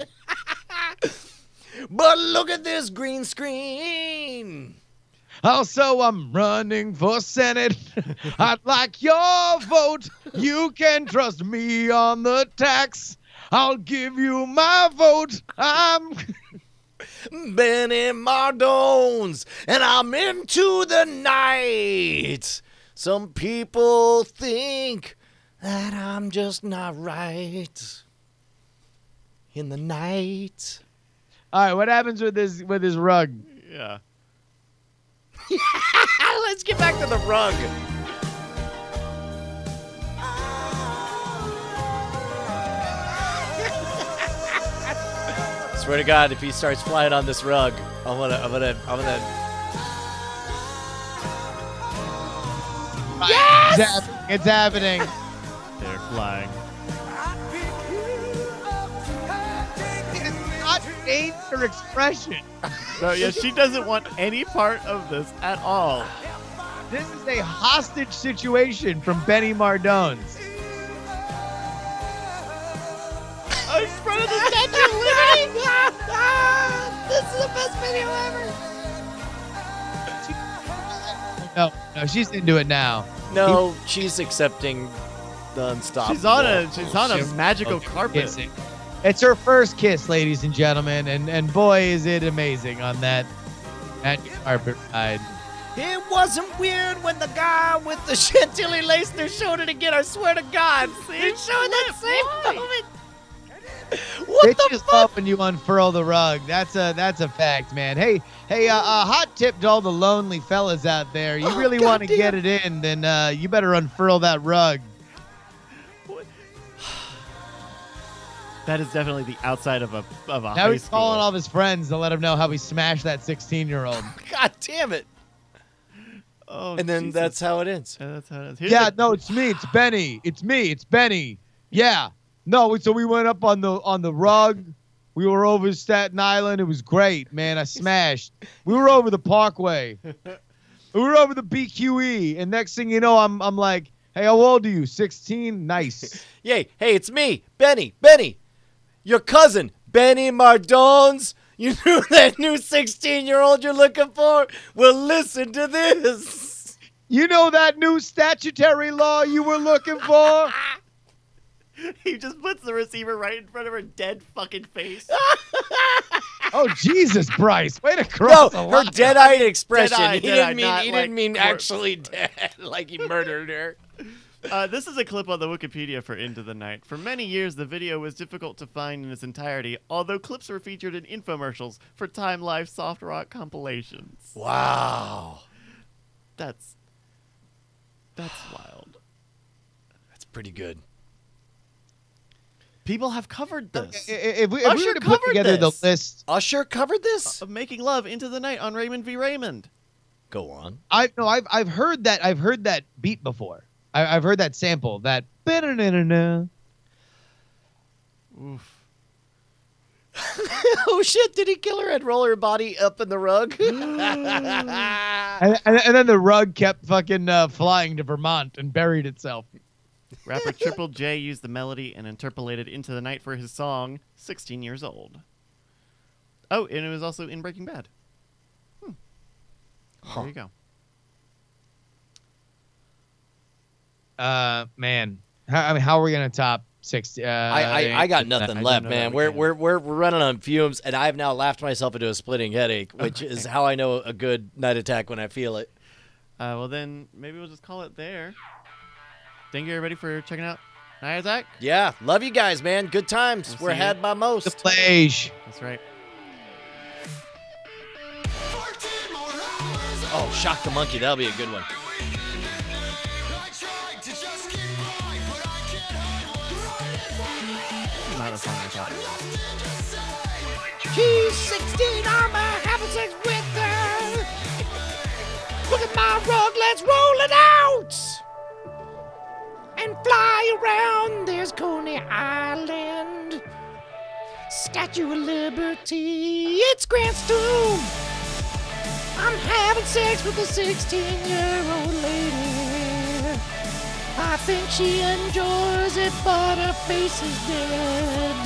Speaker 2: But look at this green screen.
Speaker 4: Also, I'm running for Senate. I'd like your vote. You can trust me on the tax. I'll give you my vote. I'm
Speaker 2: Benny Mardones, and I'm into the night. Some people think that I'm just not right in the night.
Speaker 4: All right, what happens with his rug?
Speaker 3: Yeah.
Speaker 2: Let's get back to the rug. Swear to God, if he starts flying on this rug, I'm gonna.
Speaker 4: Yes! It's happening.
Speaker 3: They're flying.
Speaker 4: Not change her expression.
Speaker 3: No, yeah, she doesn't want any part of this at all.
Speaker 4: This is a hostage situation from Benny Mardones.
Speaker 10: In front of the Statue of Liberty? This is the best video ever.
Speaker 4: No, she's into it now.
Speaker 2: No, she's accepting the unstoppable.
Speaker 3: She's on a magical carpet.
Speaker 4: Kissing. It's her first kiss, ladies and gentlemen, and boy, is it amazing on that magic carpet ride.
Speaker 2: It wasn't weird when the guy with the Chantilly lace there showed it again. I swear to God, he showed that same moment. What
Speaker 4: They
Speaker 2: the
Speaker 4: just
Speaker 2: fuck?
Speaker 4: love when you unfurl the rug. That's a fact, man. Hey, hot tip to all the lonely fellas out there. You really want to get it in, then you better unfurl that rug.
Speaker 3: That is definitely the outside of a
Speaker 4: Now
Speaker 3: high
Speaker 4: he's
Speaker 3: school.
Speaker 4: calling all of his friends to let him know how he smashed that 16-year-old.
Speaker 2: God damn it.
Speaker 3: Oh,
Speaker 2: And then
Speaker 3: Jesus.
Speaker 2: that's how it ends.
Speaker 3: Yeah, that's how it is.
Speaker 4: Yeah, no, it's me. It's Benny. It's me. It's Benny. Yeah. No, so we went up on the rug. We were over Staten Island. It was great, man. I smashed. We were over the Parkway. We were over the BQE, and next thing you know, I'm like, Hey, how old are you? 16? Nice.
Speaker 2: Yay. Hey, it's me, Benny. Benny, your cousin, Benny Mardones. You knew that new 16-year-old you're looking for? Well, listen to this.
Speaker 4: You know that new statutory law you were looking for?
Speaker 3: He just puts the receiver right in front of her dead fucking face.
Speaker 4: Oh, Jesus, Bryce. Way to cross the
Speaker 2: No,
Speaker 4: line.
Speaker 2: her dead-eyed expression.
Speaker 3: Dead-eyed,
Speaker 2: he
Speaker 3: dead-eyed,
Speaker 2: didn't mean
Speaker 3: not like
Speaker 2: actually dead, like he murdered her.
Speaker 3: This is a clip on the Wikipedia for Into the Night. For many years, the video was difficult to find in its entirety, although clips were featured in infomercials for Time Life soft rock compilations.
Speaker 2: Wow.
Speaker 3: That's wild.
Speaker 2: That's pretty good.
Speaker 3: People have covered this.
Speaker 4: If we
Speaker 3: Usher
Speaker 4: were to put
Speaker 3: covered
Speaker 4: together
Speaker 3: this.
Speaker 4: the list,
Speaker 2: Usher covered this?
Speaker 3: Of Making Love Into the Night on Raymond v. Raymond.
Speaker 2: Go on.
Speaker 4: I've heard that beat before. I've heard that sample. That.
Speaker 3: Oof.
Speaker 2: Oh shit! Did he kill her and roll her body up in the rug?
Speaker 4: And then the rug kept fucking flying to Vermont and buried itself.
Speaker 3: Rapper Triple J used the melody and interpolated Into the Night for his song 16 Years Old. Oh, and it was also in Breaking Bad. There you go.
Speaker 4: Man, how are we gonna top 60?
Speaker 2: I got nothing left, man. We're running on fumes, and I have now laughed myself into a splitting headache, which is how I know a good night attack when I feel it.
Speaker 3: Well, then maybe we'll just call it there. Thank you, everybody, for checking out Night Attack.
Speaker 2: Yeah, love you guys, man. Good times.
Speaker 3: We'll
Speaker 2: We're
Speaker 3: see
Speaker 2: had
Speaker 3: you.
Speaker 2: by most.
Speaker 4: The plage.
Speaker 3: That's right.
Speaker 2: Oh, Shock the Monkey. That'll be a good one.
Speaker 3: Not a song we're talking about.
Speaker 10: She's 16, I'm having sex with her. Look at my rug, let's roll it out. And fly around, there's Coney Island. Statue of Liberty, it's Grant's tomb. I'm having sex with a 16-year-old lady. I think she enjoys it, but her face is dead.